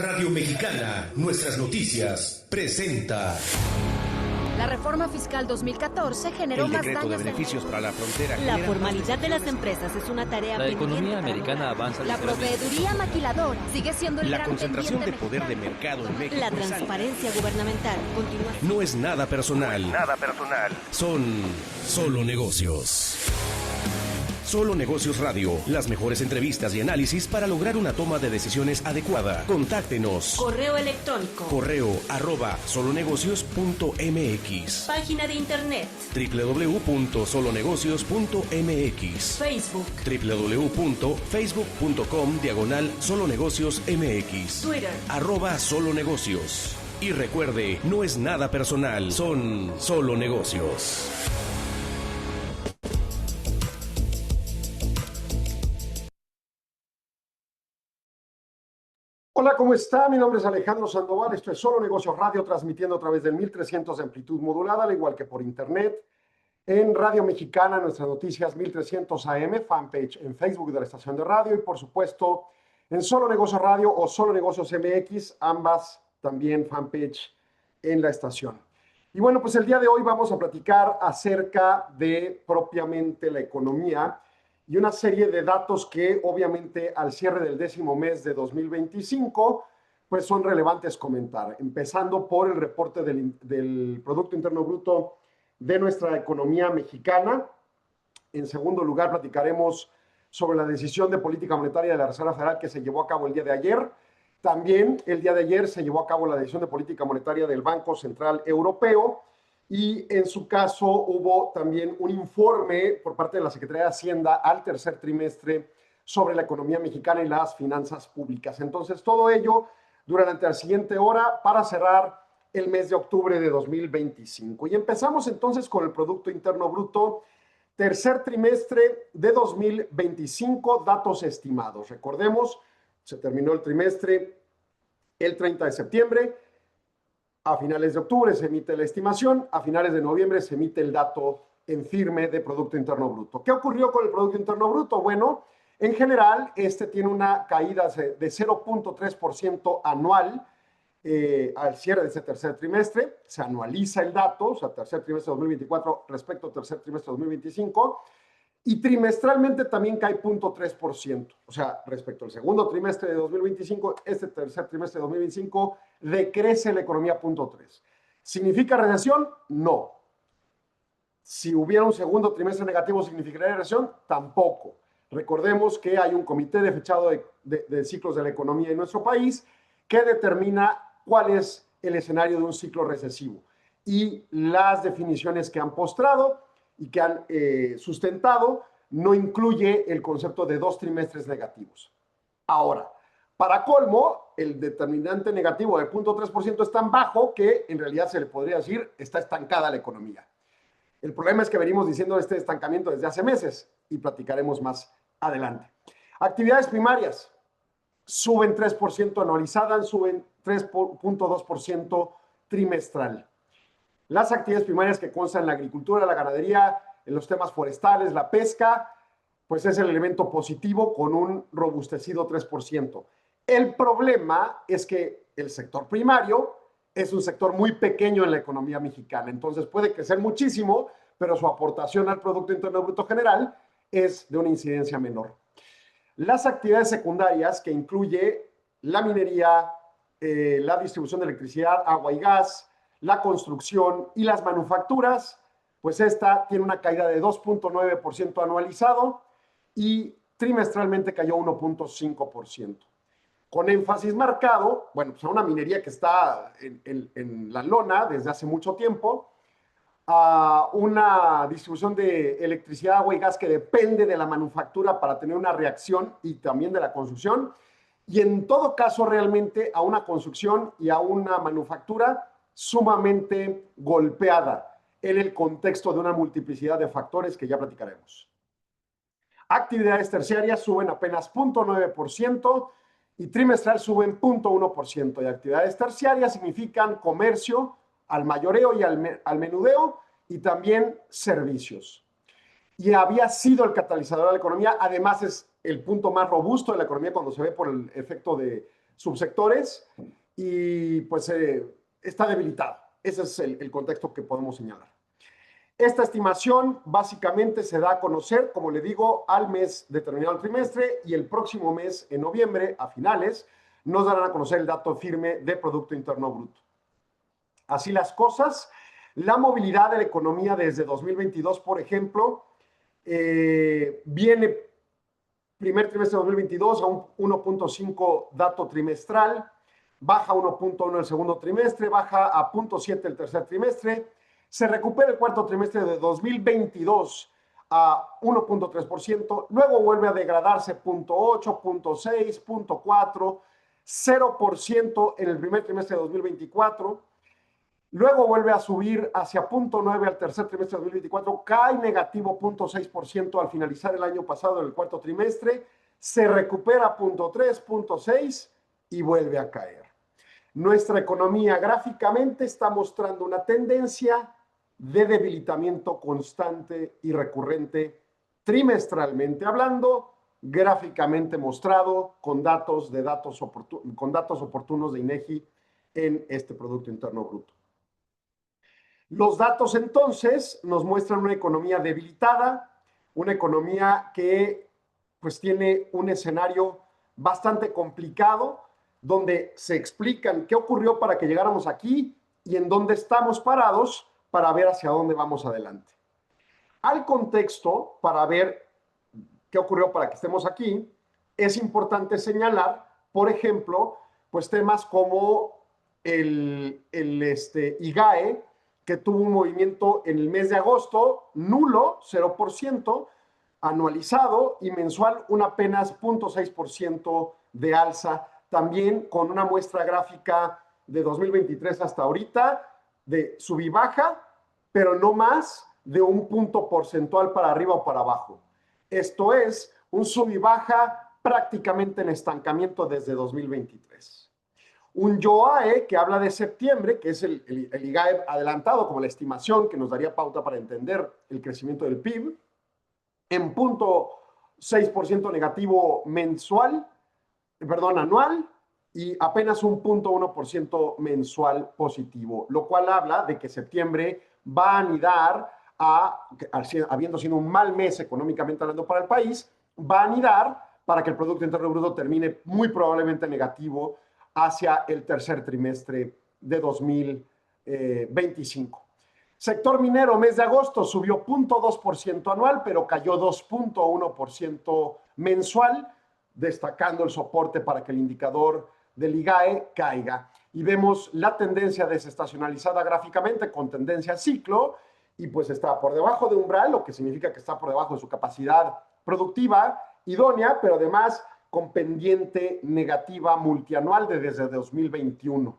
Radio Mexicana, nuestras noticias, presenta. La reforma fiscal 2014 generó más daños. El decreto de beneficios para la frontera. La formalidad de las empresas es una tarea pendiente. La economía pendiente americana avanza. La proveeduría maquiladora sigue siendo el La gran concentración de pendiente poder de mercado en México. La transparencia gubernamental continúa. No es nada personal. Nada personal. Son solo negocios. Solo Negocios Radio, las mejores entrevistas y análisis para lograr una toma de decisiones adecuada. Contáctenos. Correo electrónico. correo@solonegocios.mx. Página de internet. www.solonegocios.mx. Facebook. www.facebook.com/solonegociosmx. Twitter. @solonegocios. Y recuerde, no es nada personal, son solo negocios. Hola, ¿cómo está? Mi nombre es Alejandro Sandoval, esto es Solo Negocios Radio, transmitiendo a través del 1300 de amplitud modulada, al igual que por internet, en Radio Mexicana, nuestras noticias 1300 AM, fanpage en Facebook de la estación de radio y por supuesto en Solo Negocios Radio o Solo Negocios MX, ambas también fanpage en la estación. Y bueno, pues el día de hoy vamos a platicar acerca de propiamente la economía y una serie de datos que obviamente al cierre del 10º mes de 2025 pues son relevantes comentar, empezando por el reporte del Producto Interno Bruto de nuestra economía mexicana. En segundo lugar, platicaremos sobre la decisión de política monetaria de la Reserva Federal que se llevó a cabo el día de ayer. También el día de ayer se llevó a cabo la decisión de política monetaria del Banco Central Europeo y en su caso hubo también un informe por parte de la Secretaría de Hacienda al tercer trimestre sobre la economía mexicana y las finanzas públicas. Entonces, todo ello durante la siguiente hora para cerrar el mes de octubre de 2025. Y empezamos entonces con el Producto Interno Bruto, tercer trimestre de 2025, datos estimados. Recordemos, se terminó el trimestre el 30 de septiembre, a finales de octubre se emite la estimación, a finales de noviembre se emite el dato en firme de Producto Interno Bruto. ¿Qué ocurrió con el Producto Interno Bruto? Bueno, en general, este tiene una caída de 0.3% anual al cierre de ese tercer trimestre. Se anualiza el dato, o sea, tercer trimestre de 2024 respecto al tercer trimestre de 2025. Y trimestralmente también cae 0.3%. O sea, respecto al segundo trimestre de 2025, este tercer trimestre de 2025 decrece la economía 0.3%. ¿Significa recesión? No. Si hubiera un segundo trimestre negativo, ¿significaría recesión? Tampoco. Recordemos que hay un comité de fechado de ciclos de la economía en nuestro país que determina cuál es el escenario de un ciclo recesivo. Y las definiciones que han postrado y que han sustentado no incluye el concepto de 2 trimestres negativos. Ahora, para colmo, el determinante negativo de 0.3% es tan bajo que en realidad se le podría decir está estancada la economía. El problema es que venimos diciendo este estancamiento desde hace meses y platicaremos más adelante. Actividades primarias suben 3% anualizada, suben 3.2% trimestral. Las actividades primarias que constan en la agricultura, la ganadería, en los temas forestales, la pesca, pues es el elemento positivo con un robustecido 3%. El problema es que el sector primario es un sector muy pequeño en la economía mexicana, entonces puede crecer muchísimo, pero su aportación al Producto Interno Bruto general es de una incidencia menor. Las actividades secundarias, que incluye la minería, la distribución de electricidad, agua y gas, la construcción y las manufacturas, pues esta tiene una caída de 2.9% anualizado y trimestralmente cayó 1.5%. Con énfasis marcado, bueno, pues a una minería que está en la lona desde hace mucho tiempo, a una distribución de electricidad, agua y gas que depende de la manufactura para tener una reacción y también de la construcción, y en todo caso realmente a una construcción y a una manufactura sumamente golpeada en el contexto de una multiplicidad de factores que ya platicaremos. Actividades terciarias suben apenas 0.9% y trimestral suben 0.1%. Y actividades terciarias significan comercio, al mayoreo y al menudeo y también servicios. Y había sido el catalizador de la economía, además es el punto más robusto de la economía cuando se ve por el efecto de subsectores y pues está debilitado. Ese es el contexto que podemos señalar. Esta estimación básicamente se da a conocer, como le digo, al mes determinado del trimestre y el próximo mes, en noviembre, a finales, nos darán a conocer el dato firme de Producto Interno Bruto. Así las cosas, la movilidad de la economía desde 2022, por ejemplo, viene primer trimestre de 2022 a un 1.5 dato trimestral, baja a 1.1 el segundo trimestre, baja a 0.7 el tercer trimestre, se recupera el cuarto trimestre de 2022 a 1.3%, luego vuelve a degradarse 0.8, 0.6, 0.4, 0% en el primer trimestre de 2024, luego vuelve a subir hacia 0.9 al tercer trimestre de 2024, cae negativo 0.6% al finalizar el año pasado en el cuarto trimestre, se recupera 0.3, 0.6 y vuelve a caer. Nuestra economía gráficamente está mostrando una tendencia de debilitamiento constante y recurrente, trimestralmente hablando, gráficamente mostrado con datos oportunos de INEGI en este Producto Interno Bruto. Los datos entonces nos muestran una economía debilitada, una economía que pues tiene un escenario bastante complicado, donde se explican qué ocurrió para que llegáramos aquí y en dónde estamos parados para ver hacia dónde vamos adelante. Al contexto, para ver qué ocurrió para que estemos aquí, es importante señalar, por ejemplo, pues temas como el IGAE, que tuvo un movimiento en el mes de agosto nulo, 0%, anualizado y mensual un apenas 0.6% de alza, también con una muestra gráfica de 2023 hasta ahorita de sub y baja, pero no más de un punto porcentual para arriba o para abajo. Esto es un sub y baja prácticamente en estancamiento desde 2023. Un YOAE que habla de septiembre, que es el IGAE adelantado como la estimación que nos daría pauta para entender el crecimiento del PIB, en 0.6% negativo anual, y apenas un 0.1% mensual positivo, lo cual habla de que septiembre va a anidar habiendo sido un mal mes económicamente hablando para el país, va a anidar para que el Producto Interno Bruto termine muy probablemente negativo hacia el tercer trimestre de 2025. Sector minero, mes de agosto, subió 0.2% anual, pero cayó 2.1% mensual, destacando el soporte para que el indicador del IGAE caiga. Y vemos la tendencia desestacionalizada gráficamente con tendencia a ciclo, y pues está por debajo de umbral, lo que significa que está por debajo de su capacidad productiva idónea, pero además con pendiente negativa multianual desde 2021.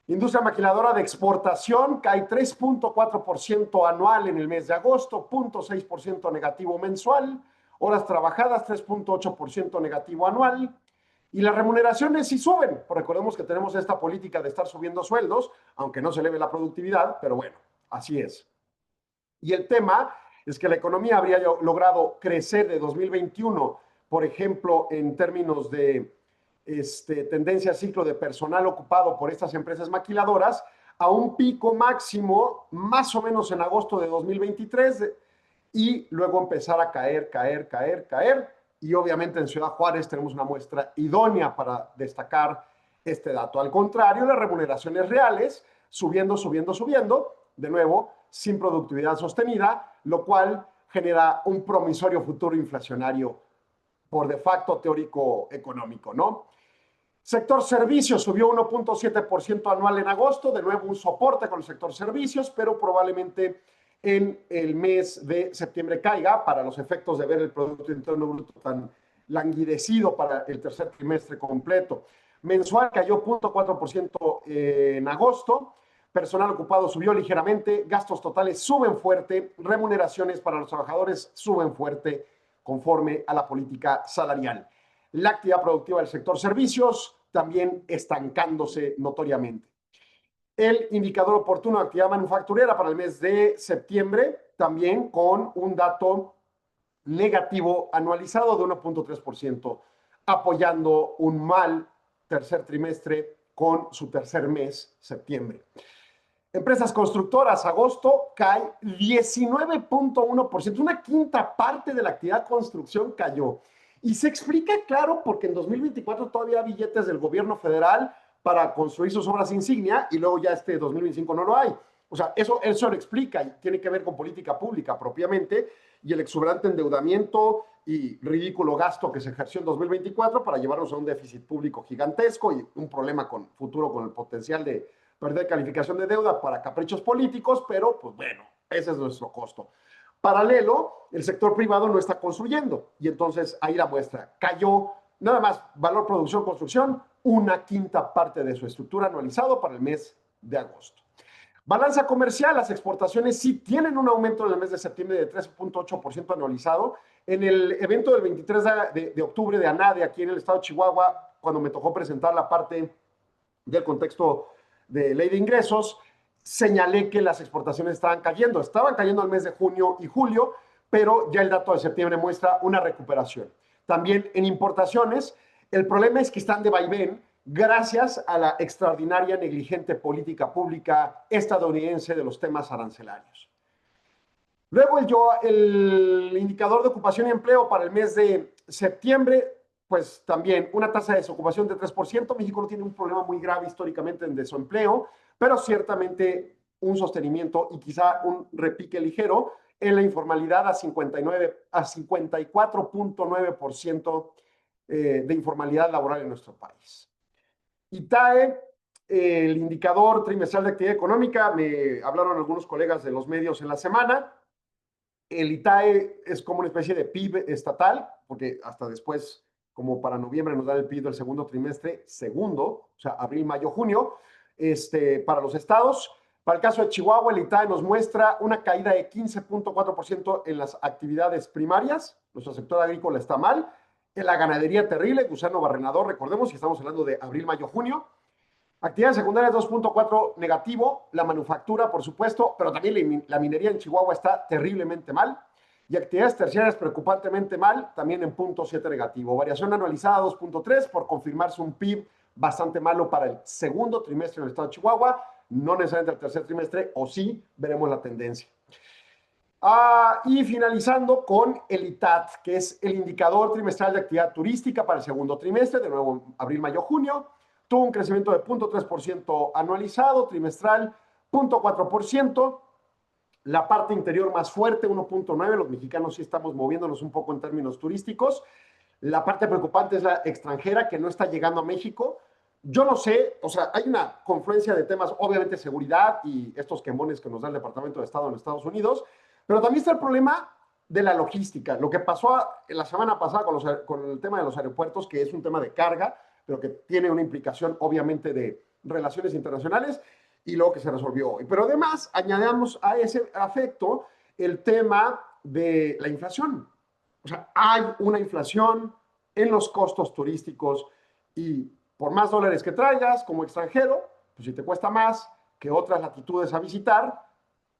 Industria maquiladora de exportación cae 3.4% anual en el mes de agosto, 0.6% negativo mensual, horas trabajadas 3.8% negativo anual, y las remuneraciones sí suben. Recordemos que tenemos esta política de estar subiendo sueldos, aunque no se eleve la productividad, pero bueno, así es. Y el tema es que la economía habría logrado crecer de 2021, por ejemplo, en términos de tendencia a ciclo de personal ocupado por estas empresas maquiladoras, a un pico máximo más o menos en agosto de 2023 y luego empezar a caer, y obviamente en Ciudad Juárez tenemos una muestra idónea para destacar este dato. Al contrario, las remuneraciones reales subiendo, de nuevo, sin productividad sostenida, lo cual genera un promisorio futuro inflacionario por de facto teórico económico, ¿no? Sector servicios subió 1.7% anual en agosto, de nuevo un soporte con el sector servicios, pero probablemente en el mes de septiembre caiga para los efectos de ver el Producto Interno Bruto tan languidecido para el tercer trimestre completo. Mensual cayó 0.4% en agosto, personal ocupado subió ligeramente, gastos totales suben fuerte, remuneraciones para los trabajadores suben fuerte conforme a la política salarial. La actividad productiva del sector servicios también estancándose notoriamente. El indicador oportuno de actividad manufacturera para el mes de septiembre, también con un dato negativo anualizado de 1.3%, apoyando un mal tercer trimestre con su tercer mes, septiembre. Empresas constructoras, agosto cae 19.1%, una quinta parte de la actividad construcción cayó. Y se explica, claro, porque en 2024 todavía hay billetes del gobierno federal para construir sus obras insignia y luego ya 2025 no lo hay. O sea, eso lo explica y tiene que ver con política pública propiamente y el exuberante endeudamiento y ridículo gasto que se ejerció en 2024 para llevarnos a un déficit público gigantesco y un problema futuro con el potencial de perder calificación de deuda para caprichos políticos, pero pues bueno, ese es nuestro costo. Paralelo, el sector privado no está construyendo y entonces ahí la muestra. Cayó nada más valor producción construcción, una quinta parte de su estructura anualizado para el mes de agosto. Balanza comercial, las exportaciones sí tienen un aumento en el mes de septiembre de 3.8% anualizado. En el evento del 23 de octubre de ANADE aquí en el estado de Chihuahua, cuando me tocó presentar la parte del contexto de ley de ingresos, señalé que las exportaciones estaban cayendo el mes de junio y julio, pero ya el dato de septiembre muestra una recuperación. También en importaciones, el problema es que están de vaivén gracias a la extraordinaria negligente política pública estadounidense de los temas arancelarios. Luego el indicador de ocupación y empleo para el mes de septiembre, pues también una tasa de desocupación de 3%. México no tiene un problema muy grave históricamente en desempleo, pero ciertamente un sostenimiento y quizá un repique ligero en la informalidad a 54.9% de informalidad laboral en nuestro país. ITAE, el indicador trimestral de actividad económica, me hablaron algunos colegas de los medios en la semana. El ITAE es como una especie de PIB estatal, porque hasta después, como para noviembre, nos da el PIB del segundo trimestre, o sea, abril, mayo, junio, para los estados. Para el caso de Chihuahua, el ITAE nos muestra una caída de 15.4% en las actividades primarias. Nuestro sector agrícola está mal. En la ganadería terrible, gusano barrenador, recordemos, si estamos hablando de abril, mayo, junio. Actividades secundarias 2.4 negativo, la manufactura, por supuesto, pero también la minería en Chihuahua está terriblemente mal. Y actividades terciarias preocupantemente mal, también en 0.7 negativo. Variación anualizada 2.3 por confirmarse un PIB bastante malo para el segundo trimestre en el estado de Chihuahua, no necesariamente el tercer trimestre, o sí, veremos la tendencia. Y finalizando con el ITAT, que es el indicador trimestral de actividad turística para el segundo trimestre, de nuevo abril, mayo, junio. Tuvo un crecimiento de 0.3% anualizado, trimestral 0.4%. La parte interior más fuerte, 1.9%. Los mexicanos sí estamos moviéndonos un poco en términos turísticos. La parte preocupante es la extranjera, que no está llegando a México. Yo no sé, o sea, hay una confluencia de temas, obviamente seguridad y estos quemones que nos da el Departamento de Estado en Estados Unidos, pero también está el problema de la logística. Lo que pasó la semana pasada con el tema de los aeropuertos, que es un tema de carga, pero que tiene una implicación obviamente de relaciones internacionales, y luego que se resolvió hoy. Pero además añadamos a ese afecto el tema de la inflación. O sea, hay una inflación en los costos turísticos y por más dólares que traigas como extranjero, pues si te cuesta más que otras latitudes a visitar,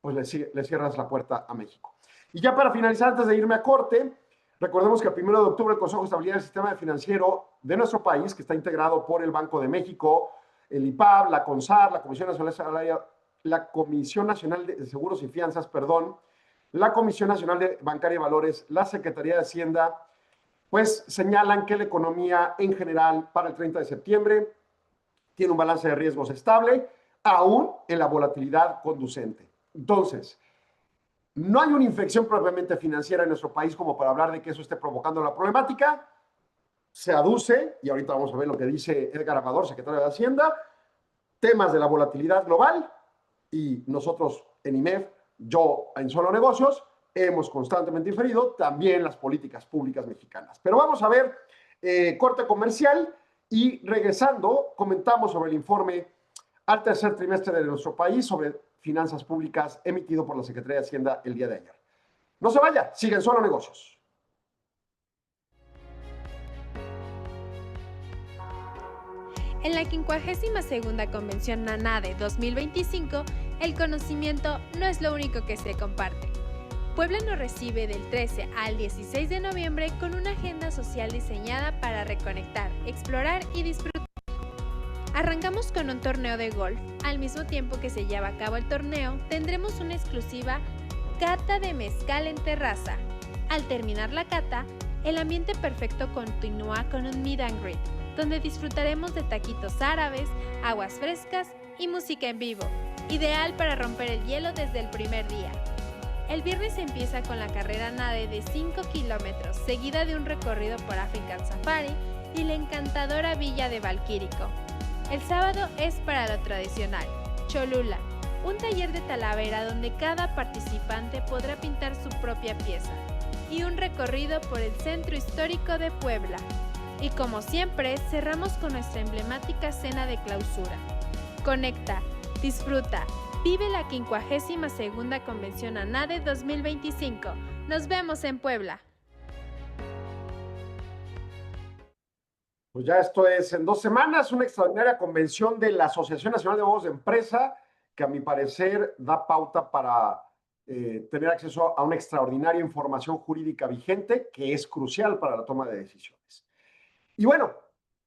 pues le cierras la puerta a México. Y ya para finalizar, antes de irme a corte, recordemos que el 1 de octubre el Consejo de Estabilidad del Sistema Financiero de nuestro país, que está integrado por el Banco de México, el IPAB, la CONSAR, la Comisión Nacional de Seguros y Fianzas, la Comisión Nacional de Bancaria y Valores, la Secretaría de Hacienda, pues señalan que la economía en general para el 30 de septiembre tiene un balance de riesgos estable, aún en la volatilidad conducente. Entonces, no hay una infección propiamente financiera en nuestro país como para hablar de que eso esté provocando la problemática. Se aduce, y ahorita vamos a ver lo que dice Edgar Amador, secretario de Hacienda, temas de la volatilidad global, y nosotros en IMEF, yo en Solo Negocios, hemos constantemente inferido también las políticas públicas mexicanas. Pero vamos a ver corte comercial y regresando comentamos sobre el informe al tercer trimestre de nuestro país sobre finanzas públicas emitido por la Secretaría de Hacienda el día de ayer. No se vaya, siguen Solo Negocios. En la 52ª Convención ANADE 2025, el conocimiento no es lo único que se comparte. Puebla nos recibe del 13 al 16 de noviembre con una agenda social diseñada para reconectar, explorar y disfrutar Arrancamos con un torneo de golf. Al mismo tiempo que se lleva a cabo el torneo, tendremos una exclusiva cata de mezcal en terraza. Al terminar la cata, el ambiente perfecto continúa con un meet and greet, donde disfrutaremos de taquitos árabes, aguas frescas y música en vivo, ideal para romper el hielo desde el primer día. El viernes empieza con la carrera nade de 5 kilómetros, seguida de un recorrido por African Safari y la encantadora villa de Valquírico. El sábado es para lo tradicional, Cholula, un taller de talavera donde cada participante podrá pintar su propia pieza, y un recorrido por el centro histórico de Puebla. Y como siempre, cerramos con nuestra emblemática cena de clausura. Conecta, disfruta, vive la 52ª Convención ANADE 2025. Nos vemos en Puebla. Pues ya esto es en 2 semanas, una extraordinaria convención de la Asociación Nacional de Abogados de Empresa, que a mi parecer da pauta para tener acceso a una extraordinaria información jurídica vigente que es crucial para la toma de decisiones. Y bueno,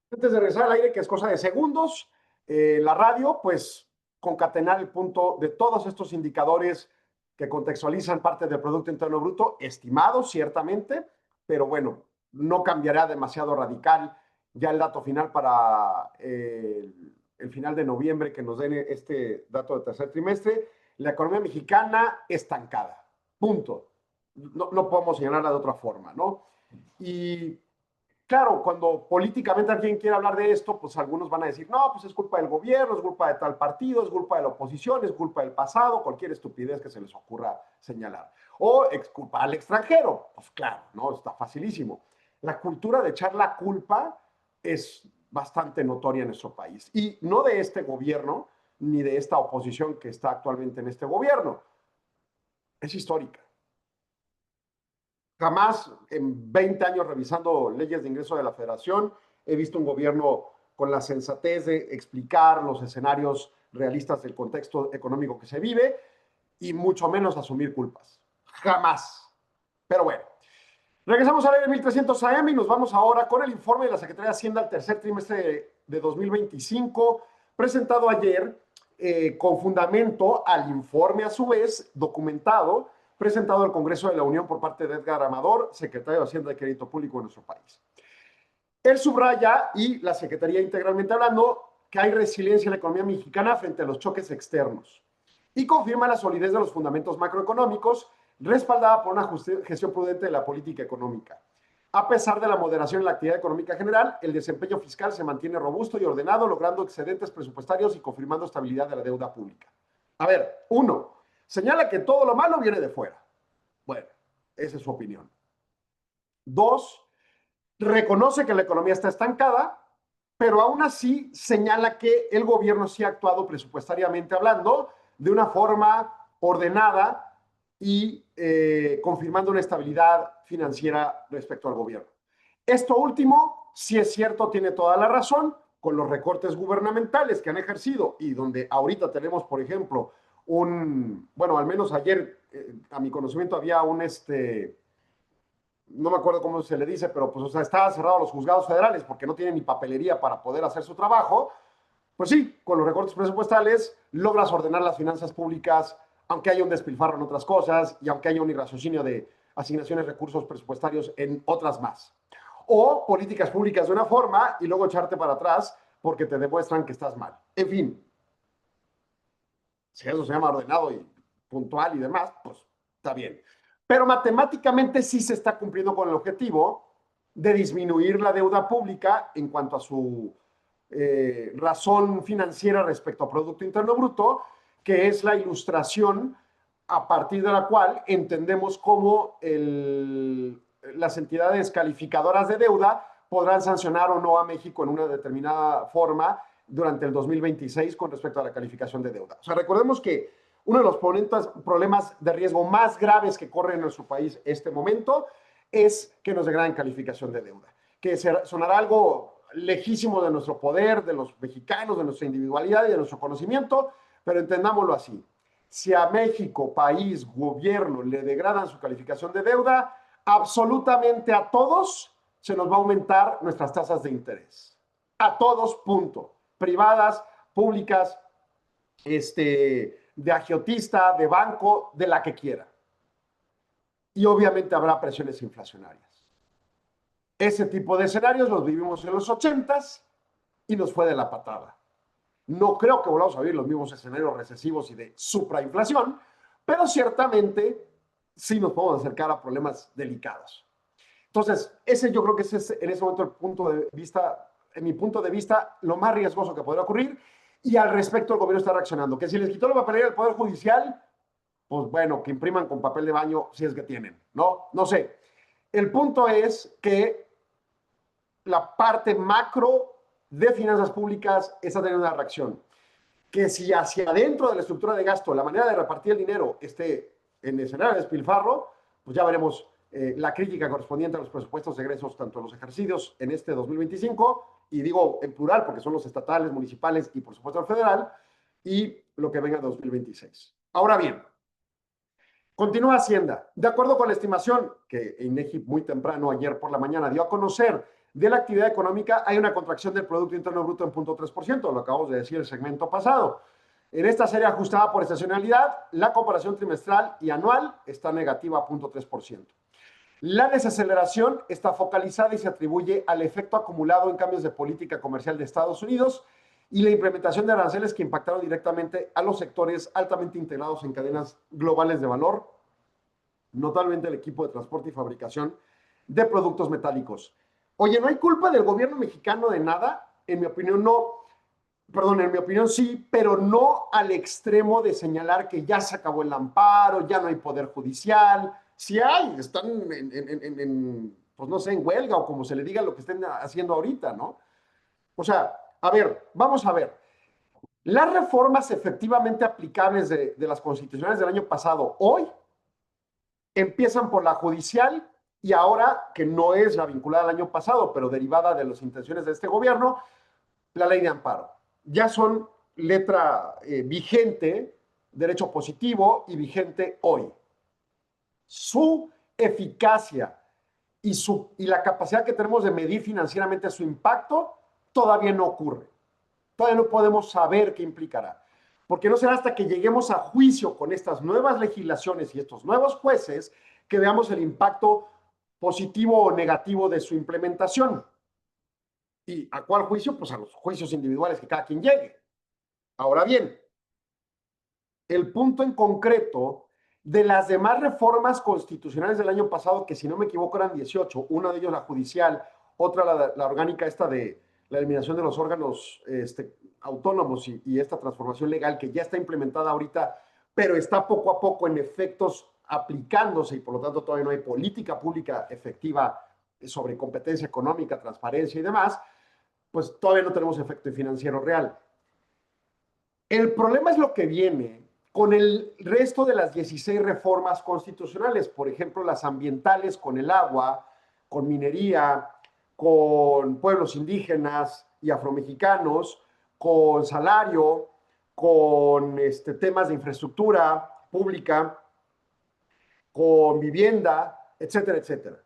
antes de regresar al aire, que es cosa de segundos, la radio, pues concatenar el punto de todos estos indicadores que contextualizan parte del Producto Interno Bruto, estimados ciertamente, pero bueno, no cambiará demasiado radical ya el dato final para el final de noviembre, que nos den este dato de tercer trimestre. La economía mexicana estancada, punto. No podemos señalarla de otra forma, ¿no? Y claro, cuando políticamente alguien quiere hablar de esto, pues algunos van a decir, no, pues es culpa del gobierno, es culpa de tal partido, es culpa de la oposición, es culpa del pasado, cualquier estupidez que se les ocurra señalar. O es culpa al extranjero, pues claro, ¿no? Está facilísimo. La cultura de echar la culpa es bastante notoria en nuestro país. Y no de este gobierno, ni de esta oposición que está actualmente en este gobierno. Es histórica. Jamás en 20 años revisando leyes de ingreso de la Federación he visto un gobierno con la sensatez de explicar los escenarios realistas del contexto económico que se vive y mucho menos asumir culpas. Jamás. Pero bueno, regresamos al aire 1300 AM y nos vamos ahora con el informe de la Secretaría de Hacienda al tercer trimestre de 2025, presentado ayer con fundamento al informe, a su vez, documentado, presentado al Congreso de la Unión por parte de Edgar Amador, secretario de Hacienda y Crédito Público de nuestro país. Él subraya, y la Secretaría integralmente hablando, que hay resiliencia en la economía mexicana frente a los choques externos y confirma la solidez de los fundamentos macroeconómicos, respaldada por una gestión prudente de la política económica. A pesar de la moderación en la actividad económica general, el desempeño fiscal se mantiene robusto y ordenado, logrando excedentes presupuestarios y confirmando estabilidad de la deuda pública. A ver, 1, señala que todo lo malo viene de fuera. Bueno, esa es su opinión. 2, reconoce que la economía está estancada, pero aún así señala que el gobierno sí ha actuado presupuestariamente hablando de una forma ordenada y confirmando una estabilidad financiera respecto al gobierno. Esto último, si es cierto, tiene toda la razón, con los recortes gubernamentales que han ejercido y donde ahorita tenemos, por ejemplo, bueno, al menos ayer, a mi conocimiento, había no me acuerdo cómo se le dice, pero pues, o sea, estaban cerrados los juzgados federales porque no tienen ni papelería para poder hacer su trabajo. Pues sí, con los recortes presupuestales logras ordenar las finanzas públicas, aunque haya un despilfarro en otras cosas y aunque haya un irraciocinio de asignaciones de recursos presupuestarios en otras más. O políticas públicas de una forma y luego echarte para atrás porque te demuestran que estás mal. En fin, si eso se llama ordenado y puntual y demás, pues está bien. Pero matemáticamente sí se está cumpliendo con el objetivo de disminuir la deuda pública en cuanto a su razón financiera respecto a Producto Interno Bruto, que es la ilustración a partir de la cual entendemos cómo las entidades calificadoras de deuda podrán sancionar o no a México en una determinada forma durante el 2026 con respecto a la calificación de deuda. O sea, recordemos que uno de los problemas de riesgo más graves que corre en nuestro país este momento es que nos degraden calificación de deuda, que sonará algo lejísimo de nuestro poder, de los mexicanos, de nuestra individualidad y de nuestro conocimiento, pero entendámoslo así. Si a México, país, gobierno, le degradan su calificación de deuda, absolutamente a todos se nos va a aumentar nuestras tasas de interés. A todos, punto. privadas, públicas, de agiotista, de banco, de la que quiera. Y obviamente habrá presiones inflacionarias. Ese tipo de escenarios los vivimos en los 80s y nos fue de la patada. No creo que volvamos a vivir los mismos escenarios recesivos y de suprainflación, pero ciertamente sí nos podemos acercar a problemas delicados. Entonces, ese yo creo que ese es en ese momento el punto de vista, en mi punto de vista, lo más riesgoso que podría ocurrir. Y al respecto el gobierno está reaccionando. Que si les quitó la papelería del Poder Judicial, pues bueno, que impriman con papel de baño si es que tienen, ¿no? No sé. El punto es que la parte macro de finanzas públicas está teniendo una reacción. Que si hacia adentro de la estructura de gasto la manera de repartir el dinero esté en escenario de despilfarro, pues ya veremos la crítica correspondiente a los presupuestos de egresos, tanto en los ejercicios en este 2025, y digo en plural porque son los estatales, municipales y por supuesto el federal, y lo que venga en 2026. Ahora bien, continúa Hacienda. De acuerdo con la estimación que INEGI muy temprano ayer por la mañana dio a conocer de la actividad económica, hay una contracción del Producto Interno Bruto en 0.3%, lo acabamos de decir el segmento pasado. En esta serie ajustada por estacionalidad, la comparación trimestral y anual está negativa a 0.3%. La desaceleración está focalizada y se atribuye al efecto acumulado en cambios de política comercial de Estados Unidos y la implementación de aranceles que impactaron directamente a los sectores altamente integrados en cadenas globales de valor, notablemente el equipo de transporte y fabricación de productos metálicos. Oye, ¿no hay culpa del gobierno mexicano de nada? En mi opinión, no. Perdón, en mi opinión sí, pero no al extremo de señalar que ya se acabó el amparo, ya no hay poder judicial. Si hay, están pues no sé, en huelga o como se le diga lo que estén haciendo ahorita, ¿no? O sea, a ver, vamos a ver. Las reformas efectivamente aplicables de las constitucionales del año pasado, hoy, empiezan por la judicial y ahora, que no es la vinculada al año pasado, pero derivada de las intenciones de este gobierno, la ley de amparo. Ya son letra vigente, derecho positivo y vigente hoy. Su eficacia y la capacidad que tenemos de medir financieramente su impacto todavía no ocurre. Todavía no podemos saber qué implicará. Porque no será hasta que lleguemos a juicio con estas nuevas legislaciones y estos nuevos jueces que veamos el impacto positivo o negativo de su implementación. ¿Y a cuál juicio? Pues a los juicios individuales que cada quien llegue. Ahora bien, el punto en concreto de las demás reformas constitucionales del año pasado, que si no me equivoco eran 18, una de ellos la judicial, otra la orgánica esta de la eliminación de los órganos autónomos y esta transformación legal que ya está implementada ahorita, pero está poco a poco en efectos aplicándose y por lo tanto todavía no hay política pública efectiva sobre competencia económica, transparencia y demás, pues todavía no tenemos efecto financiero real. El problema es lo que viene con el resto de las 16 reformas constitucionales, por ejemplo, las ambientales con el agua, con minería, con pueblos indígenas y afromexicanos, con salario, con temas de infraestructura pública, con vivienda, etcétera, etcétera.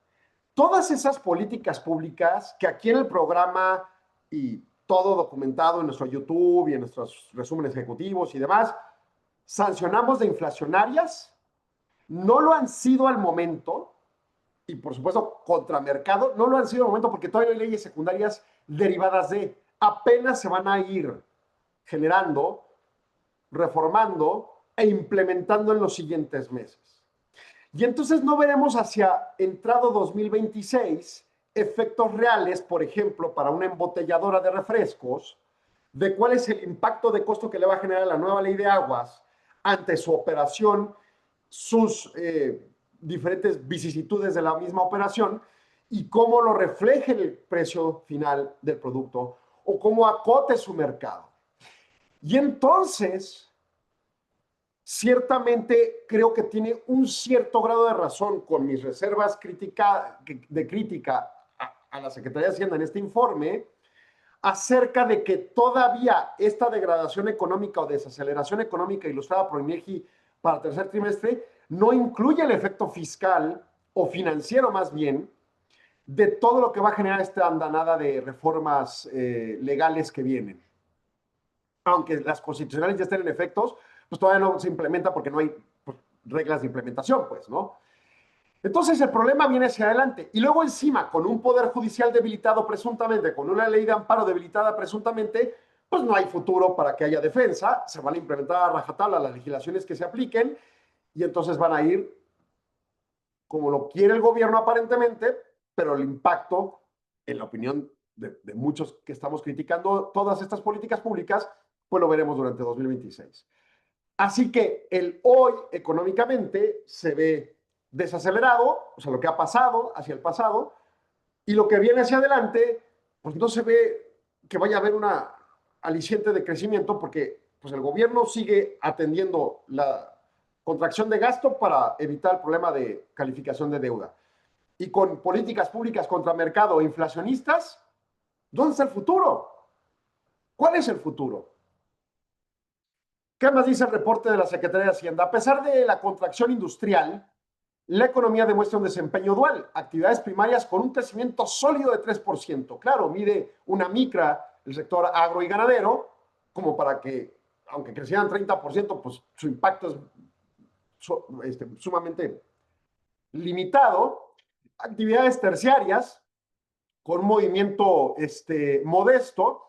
Todas esas políticas públicas que aquí en el programa y todo documentado en nuestro YouTube y en nuestros resúmenes ejecutivos y demás, sancionamos de inflacionarias, no lo han sido al momento, y por supuesto contra mercado, no lo han sido al momento porque todavía hay leyes secundarias derivadas de, apenas se van a ir generando, reformando e implementando en los siguientes meses. Y entonces no veremos hacia entrado 2026 efectos reales, por ejemplo, para una embotelladora de refrescos, de cuál es el impacto de costo que le va a generar la nueva ley de aguas ante su operación, sus diferentes vicisitudes de la misma operación y cómo lo refleje el precio final del producto o cómo acote su mercado. Y entonces, ciertamente creo que tiene un cierto grado de razón con mis reservas de crítica a la Secretaría de Hacienda en este informe acerca de que todavía esta degradación económica o desaceleración económica ilustrada por INEGI para el tercer trimestre no incluye el efecto fiscal o financiero más bien de todo lo que va a generar esta andanada de reformas legales que vienen. aunque las constitucionales ya estén en efectos, pues todavía no se implementa porque no hay pues, reglas de implementación, pues, ¿no? Entonces el problema viene hacia adelante. Y luego encima, con un poder judicial debilitado presuntamente, con una ley de amparo debilitada presuntamente, pues no hay futuro para que haya defensa, se van a implementar a rajatabla las legislaciones que se apliquen y entonces van a ir como lo quiere el gobierno aparentemente, pero el impacto, en la opinión de muchos que estamos criticando todas estas políticas públicas, pues lo veremos durante 2026. Así que el hoy económicamente se ve desacelerado, o sea, lo que ha pasado hacia el pasado, y lo que viene hacia adelante, pues no se ve que vaya a haber una aliciente de crecimiento porque pues el gobierno sigue atendiendo la contracción de gasto para evitar el problema de calificación de deuda. Y con políticas públicas contra mercado e inflacionistas, ¿dónde está el futuro? ¿Cuál es el futuro? ¿Qué más dice el reporte de la Secretaría de Hacienda? A pesar de la contracción industrial, la economía demuestra un desempeño dual. Actividades primarias con un crecimiento sólido de 3%. Claro, mide una micra el sector agro y ganadero, como para que, aunque crecieran 30%, pues su impacto es sumamente limitado. Actividades terciarias con un movimiento modesto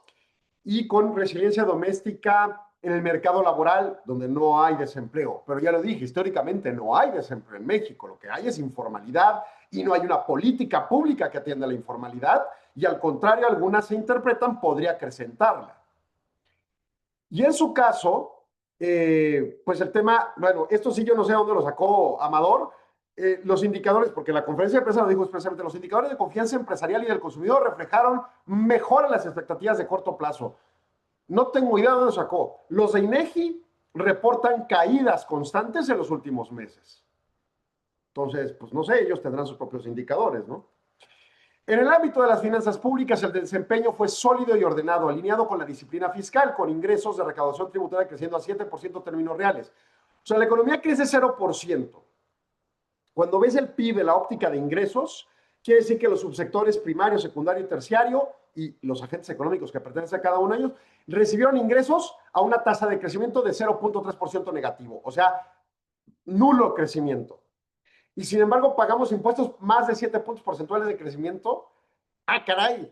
y con resiliencia doméstica en el mercado laboral donde no hay desempleo. Pero ya lo dije, históricamente no hay desempleo en México. Lo que hay es informalidad y no hay una política pública que atienda la informalidad y al contrario, algunas se interpretan podría acrecentarla. Y en su caso, pues el tema, bueno, esto sí yo no sé dónde lo sacó Amador, los indicadores, porque la conferencia de prensa lo dijo expresamente, los indicadores de confianza empresarial y del consumidor reflejaron mejor las expectativas de corto plazo. No tengo idea de dónde sacó. Los de INEGI reportan caídas constantes en los últimos meses. Entonces, pues no sé, ellos tendrán sus propios indicadores, ¿no? En el ámbito de las finanzas públicas, el desempeño fue sólido y ordenado, alineado con la disciplina fiscal, con ingresos de recaudación tributaria creciendo a 7% en términos reales. O sea, la economía crece 0%. Cuando ves el PIB de la óptica de ingresos, quiere decir que los subsectores primario, secundario y terciario y los agentes económicos que pertenecen a cada uno de ellos recibieron ingresos a una tasa de crecimiento de 0.3% negativo, o sea, nulo crecimiento. Y sin embargo pagamos impuestos más de 7 puntos porcentuales de crecimiento. ¡Ah, caray!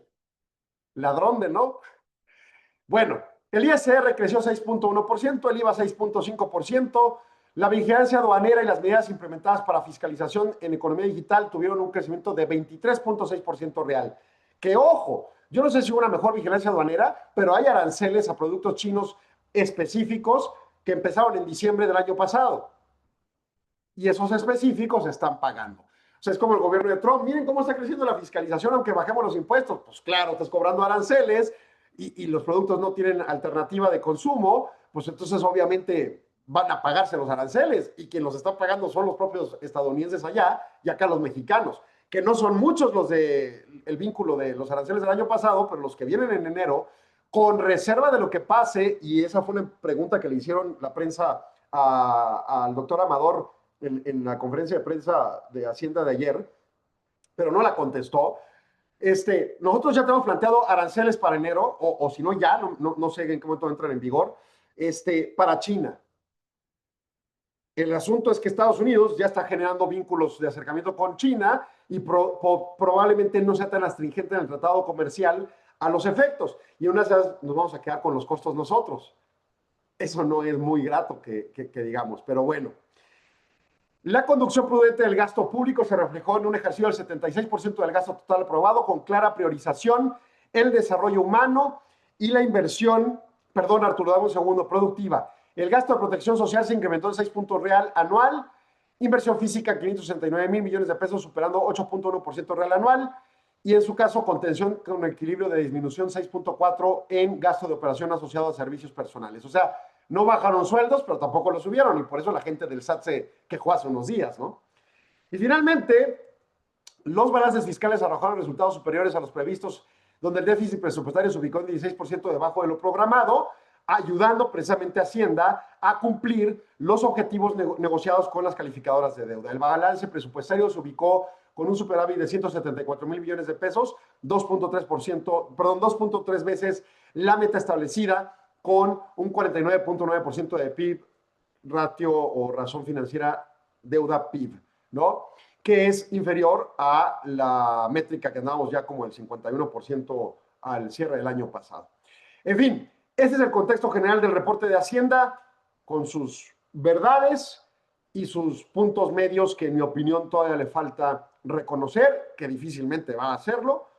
Ladrón de no. Bueno, el ISR creció 6.1%, el IVA 6.5%, la vigilancia aduanera y las medidas implementadas para fiscalización en economía digital tuvieron un crecimiento de 23.6% real. Que ojo, yo no sé si hubo una mejor vigilancia aduanera, pero hay aranceles a productos chinos específicos que empezaron en diciembre del año pasado. Y esos específicos se están pagando. O sea, es como el gobierno de Trump. Miren cómo está creciendo la fiscalización aunque bajemos los impuestos. Pues claro, estás cobrando aranceles y los productos no tienen alternativa de consumo, pues entonces obviamente van a pagarse los aranceles y quien los está pagando son los propios estadounidenses allá y acá los mexicanos, que no son muchos los del vínculo de los aranceles del año pasado, pero los que vienen en enero, con reserva de lo que pase, y esa fue una pregunta que le hicieron la prensa al doctor Amador en la conferencia de prensa de Hacienda de ayer, pero no la contestó. Nosotros ya tenemos planteado aranceles para enero, o si no ya, no sé en qué momento entran en vigor, para China. El asunto es que Estados Unidos ya está generando vínculos de acercamiento con China y probablemente no sea tan astringente en el tratado comercial a los efectos. Y una vez nos vamos a quedar con los costos nosotros. Eso no es muy grato que digamos, pero bueno. La conducción prudente del gasto público se reflejó en un ejercicio del 76% del gasto total aprobado, con clara priorización, el desarrollo humano y la inversión, perdón Arturo, dame un segundo, productiva. El gasto de protección social se incrementó en 6 puntos real anual, inversión física 569 mil millones de pesos, superando 8.1% real anual, y en su caso contención con equilibrio de disminución 6.4 en gasto de operación asociado a servicios personales. O sea, no bajaron sueldos, pero tampoco los subieron, y por eso la gente del SAT se quejó hace unos días, ¿no? Y finalmente, los balances fiscales arrojaron resultados superiores a los previstos, donde el déficit presupuestario se ubicó en 16% debajo de lo programado, ayudando precisamente a Hacienda a cumplir los objetivos negociados con las calificadoras de deuda. El balance presupuestario se ubicó con un superávit de 174 mil millones de pesos, 2.3 veces la meta establecida con un 49.9% de PIB, ratio o razón financiera deuda-PIB, ¿no? Que es inferior a la métrica que andábamos ya como el 51% al cierre del año pasado. En fin, este es el contexto general del reporte de Hacienda, con sus verdades y sus puntos medios que en mi opinión todavía le falta reconocer, que difícilmente va a hacerlo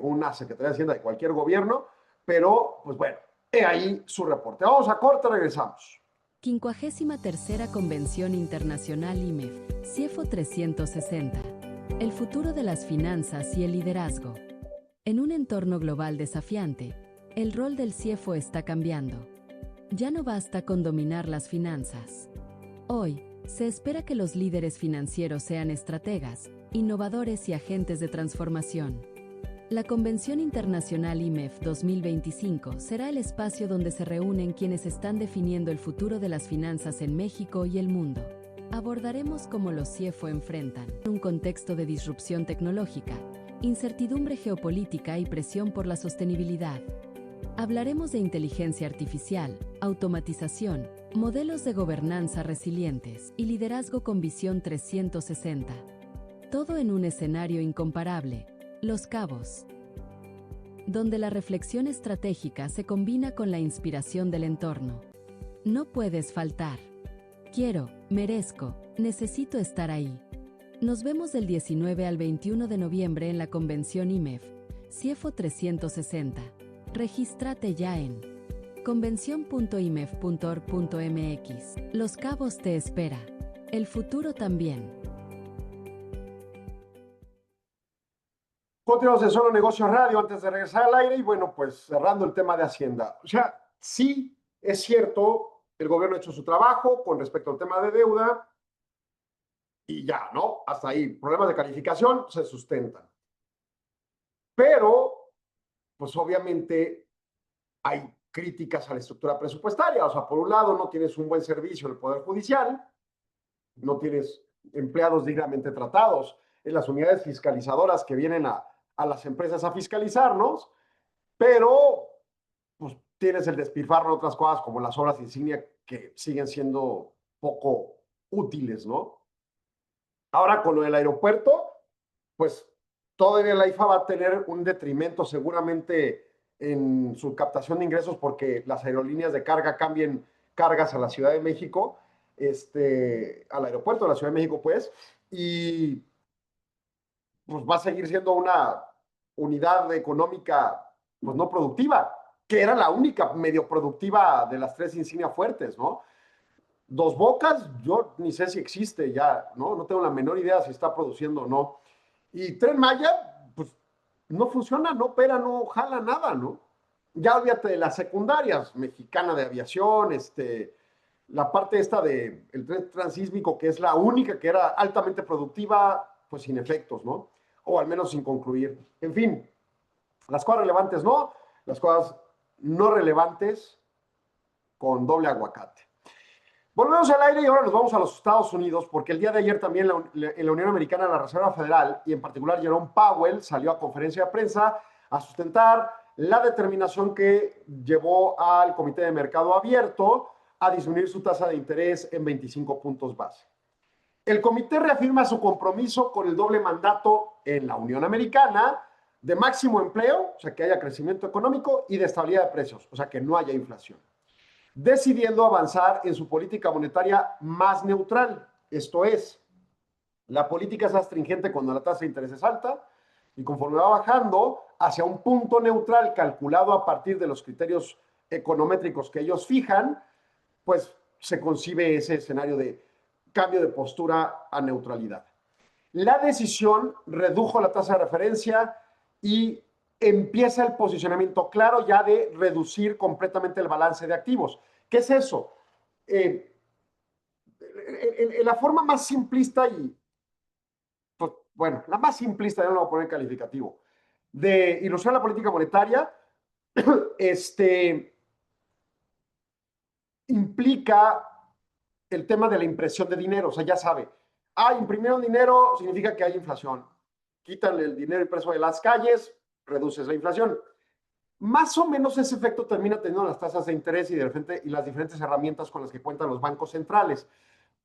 una Secretaría de Hacienda de cualquier gobierno, pero pues bueno, he ahí su reporte. Vamos a corte, regresamos. 53ª Convención Internacional IMEF, CIEFO 360. El futuro de las finanzas y el liderazgo. En un entorno global desafiante, el rol del CIEFO está cambiando. Ya no basta con dominar las finanzas. Hoy, se espera que los líderes financieros sean estrategas, innovadores y agentes de transformación. La Convención Internacional IMEF 2025 será el espacio donde se reúnen quienes están definiendo el futuro de las finanzas en México y el mundo. Abordaremos cómo los CIEFO enfrentan un contexto de disrupción tecnológica, incertidumbre geopolítica y presión por la sostenibilidad. Hablaremos de inteligencia artificial, automatización, modelos de gobernanza resilientes y liderazgo con visión 360. Todo en un escenario incomparable, Los Cabos, donde la reflexión estratégica se combina con la inspiración del entorno. No puedes faltar. Quiero, merezco, necesito estar ahí. Nos vemos del 19 al 21 de noviembre en la Convención IMEF, CIEFO 360. Regístrate ya en convención.imef.org.mx. Los Cabos te espera. El futuro también. Continuamos en Solo Negocios Radio antes de regresar al aire y bueno, pues cerrando el tema de Hacienda. O sea, sí es cierto, el gobierno ha hecho su trabajo con respecto al tema de deuda y ya, ¿no? Hasta ahí, problemas de calificación se sustentan. Pero, pues obviamente hay críticas a la estructura presupuestaria. O sea, por un lado no tienes un buen servicio en el Poder Judicial, no tienes empleados dignamente tratados en las unidades fiscalizadoras que vienen a las empresas a fiscalizarnos, pero pues tienes el despilfarro de otras cosas como las obras insignia que siguen siendo poco útiles, ¿no? Ahora con lo del aeropuerto, pues todavía la IFA va a tener un detrimento seguramente en su captación de ingresos porque las aerolíneas de carga cambien cargas a la Ciudad de México, al aeropuerto de la Ciudad de México, pues, y pues va a seguir siendo una unidad económica, pues no productiva, que era la única medio productiva de las tres insignias fuertes, ¿no? Dos Bocas, yo ni sé si existe ya, ¿no? No tengo la menor idea si está produciendo o no. Y Tren Maya, pues no funciona, no opera, no jala nada, ¿no? Ya olvídate de las secundarias, Mexicana de Aviación, la parte esta del tren transísmico, que es la única que era altamente productiva, pues sin efectos, ¿no? O al menos sin concluir. En fin, las cosas relevantes no, las cosas no relevantes con doble aguacate. Volvemos al aire y ahora nos vamos a los Estados Unidos, porque el día de ayer también en la Unión Americana, la Reserva Federal, y en particular Jerome Powell, salió a conferencia de prensa a sustentar la determinación que llevó al Comité de Mercado Abierto a disminuir su tasa de interés en 25 puntos base. El comité reafirma su compromiso con el doble mandato en la Unión Americana de máximo empleo, o sea, que haya crecimiento económico, y de estabilidad de precios, o sea, que no haya inflación, decidiendo avanzar en su política monetaria más neutral. Esto es, la política es astringente cuando la tasa de interés es alta y conforme va bajando hacia un punto neutral calculado a partir de los criterios econométricos que ellos fijan, pues se concibe ese escenario de cambio de postura a neutralidad. La decisión redujo la tasa de referencia y empieza el posicionamiento claro ya de reducir completamente el balance de activos. ¿Qué es eso? En la forma más simplista pues, bueno, la más simplista, yo no lo voy a poner calificativo, de ilustrar la política monetaria, implica el tema de la impresión de dinero. O sea, ya sabe, imprimieron dinero significa que hay inflación. Quítale el dinero impreso de las calles, reduces la inflación. Más o menos ese efecto termina teniendo las tasas de interés y las diferentes herramientas con las que cuentan los bancos centrales.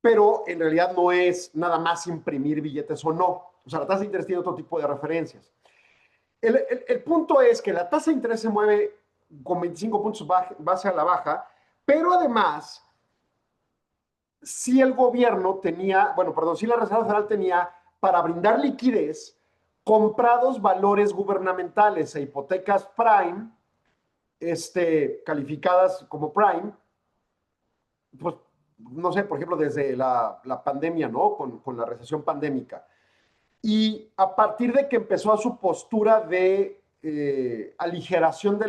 Pero en realidad no es nada más imprimir billetes o no. O sea, la tasa de interés tiene otro tipo de referencias. El punto es que la tasa de interés se mueve con 25 puntos base a la baja, pero además, si el gobierno tenía, bueno, perdón, si la Reserva Federal tenía, para brindar liquidez, comprados valores gubernamentales e hipotecas prime, calificadas como prime, pues, no sé, por ejemplo, desde la pandemia, ¿no? Con la recesión pandémica. Y a partir de que empezó su postura de aligeración de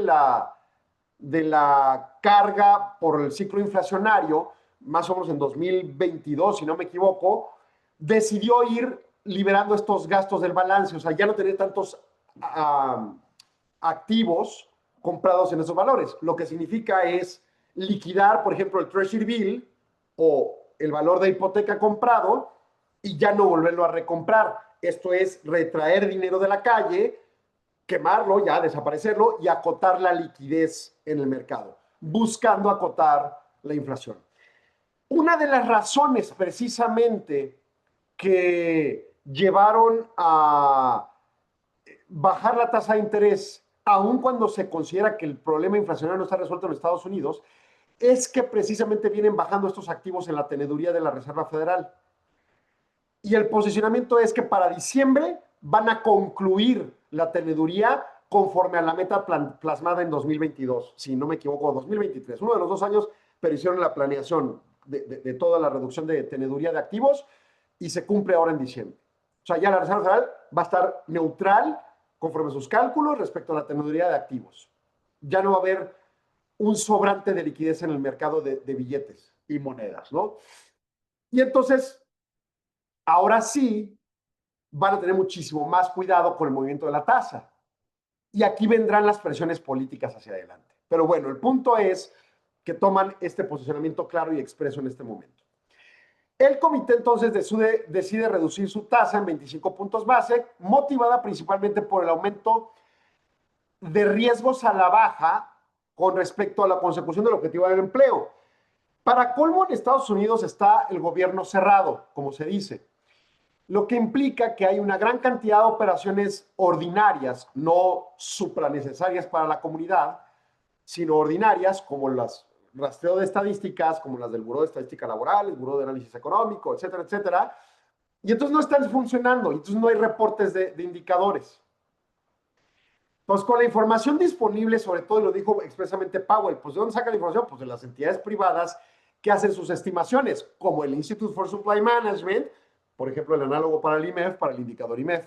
la carga por el ciclo inflacionario, más o menos en 2022, si no me equivoco, decidió ir liberando estos gastos del balance, o sea, ya no tener tantos activos comprados en esos valores. Lo que significa es liquidar, por ejemplo, el Treasury Bill o el valor de hipoteca comprado y ya no volverlo a recomprar. Esto es retraer dinero de la calle, quemarlo, ya desaparecerlo y acotar la liquidez en el mercado, buscando acotar la inflación. Una de las razones precisamente que llevaron a bajar la tasa de interés, aun cuando se considera que el problema inflacionario no está resuelto en Estados Unidos, es que precisamente vienen bajando estos activos en la teneduría de la Reserva Federal. Y el posicionamiento es que para diciembre van a concluir la teneduría conforme a la meta plasmada en 2022, si no me equivoco, 2023, uno de los 2 años, pero hicieron la planeación de toda la reducción de teneduría de activos y se cumple ahora en diciembre. O sea, ya la Reserva Federal va a estar neutral conforme a sus cálculos respecto a la teneduría de activos. Ya no va a haber un sobrante de liquidez en el mercado de billetes y monedas, ¿no? Y entonces, ahora sí, van a tener muchísimo más cuidado con el movimiento de la tasa. Y aquí vendrán las presiones políticas hacia adelante. Pero bueno, el punto es que toman este posicionamiento claro y expreso en este momento. El comité entonces decide reducir su tasa en 25 puntos base, motivada principalmente por el aumento de riesgos a la baja con respecto a la consecución del objetivo del empleo. Para colmo, en Estados Unidos está el gobierno cerrado, como se dice, lo que implica que hay una gran cantidad de operaciones ordinarias, no supranecesarias para la comunidad, sino ordinarias, como las rastreo de estadísticas, como las del Buró de Estadística Laboral, el Buró de Análisis Económico, etcétera, etcétera, y entonces no están funcionando, y entonces no hay reportes de indicadores. Entonces, con la información disponible, sobre todo, y lo dijo expresamente Powell, pues ¿de dónde saca la información? Pues de las entidades privadas que hacen sus estimaciones, como el Institute for Supply Management, por ejemplo, el análogo para el IMEF, para el indicador IMEF.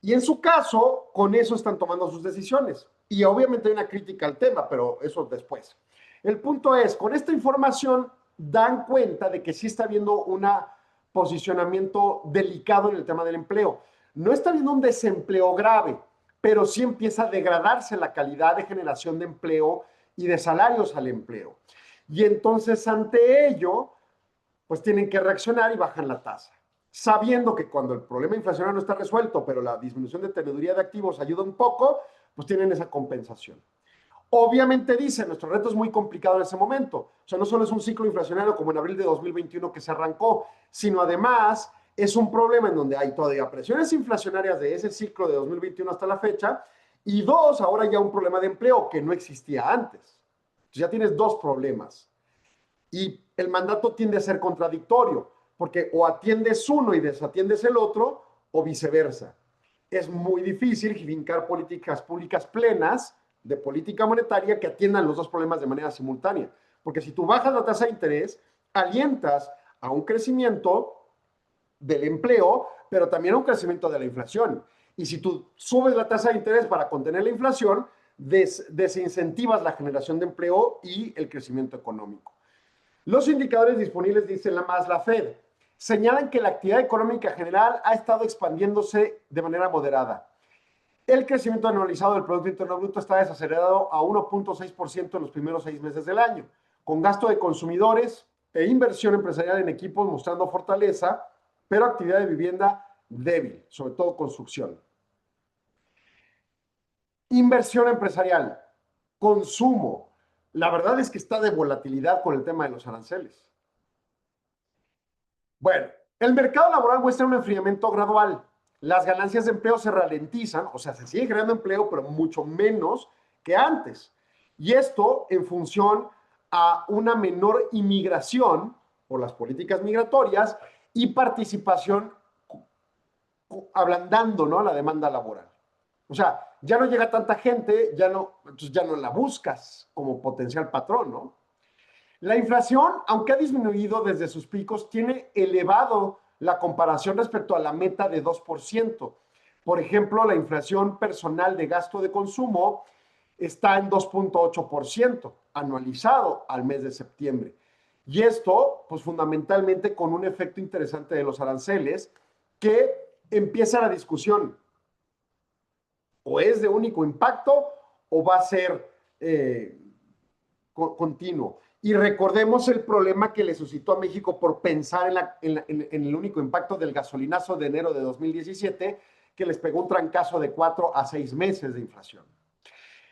Y en su caso, con eso están tomando sus decisiones. Y obviamente hay una crítica al tema, pero eso después. El punto es, con esta información dan cuenta de que sí está habiendo un posicionamiento delicado en el tema del empleo. No está habiendo un desempleo grave, pero sí empieza a degradarse la calidad de generación de empleo y de salarios al empleo. Y entonces, ante ello, pues tienen que reaccionar y bajan la tasa, sabiendo que cuando el problema inflacionario no está resuelto, pero la disminución de teneduría de activos ayuda un poco, pues tienen esa compensación. Obviamente dice, nuestro reto es muy complicado en ese momento. O sea, no solo es un ciclo inflacionario como en abril de 2021 que se arrancó, sino además es un problema en donde hay todavía presiones inflacionarias de ese ciclo de 2021 hasta la fecha, y 2, ahora ya un problema de empleo que no existía antes. Entonces ya tienes 2 problemas. Y el mandato tiende a ser contradictorio, porque o atiendes uno y desatiendes el otro, o viceversa. Es muy difícil vincar políticas públicas plenas de política monetaria que atiendan los 2 problemas de manera simultánea. Porque si tú bajas la tasa de interés, alientas a un crecimiento del empleo, pero también a un crecimiento de la inflación. Y si tú subes la tasa de interés para contener la inflación, desincentivas la generación de empleo y el crecimiento económico. Los indicadores disponibles, dice la Fed, señalan que la actividad económica general ha estado expandiéndose de manera moderada. El crecimiento anualizado del Producto Interno Bruto está desacelerado a 1.6% en los primeros 6 meses del año, con gasto de consumidores e inversión empresarial en equipos mostrando fortaleza, pero actividad de vivienda débil, sobre todo construcción. Inversión empresarial, consumo. La verdad es que está de volatilidad con el tema de los aranceles. Bueno, el mercado laboral muestra un enfriamiento gradual. Las ganancias de empleo se ralentizan, o sea, se sigue creando empleo, pero mucho menos que antes. Y esto en función a una menor inmigración por las políticas migratorias y participación ablandando, ¿no?, la demanda laboral. O sea, ya no llega tanta gente, entonces ya no la buscas como potencial patrón, ¿no? La inflación, aunque ha disminuido desde sus picos, tiene elevado la comparación respecto a la meta de 2%. Por ejemplo, la inflación personal de gasto de consumo está en 2.8% anualizado al mes de septiembre. Y esto, pues fundamentalmente con un efecto interesante de los aranceles, que empieza la discusión. O es de único impacto o va a ser continuo. Y recordemos el problema que le suscitó a México por pensar en el único impacto del gasolinazo de enero de 2017, que les pegó un trancazo de 4 a 6 meses de inflación.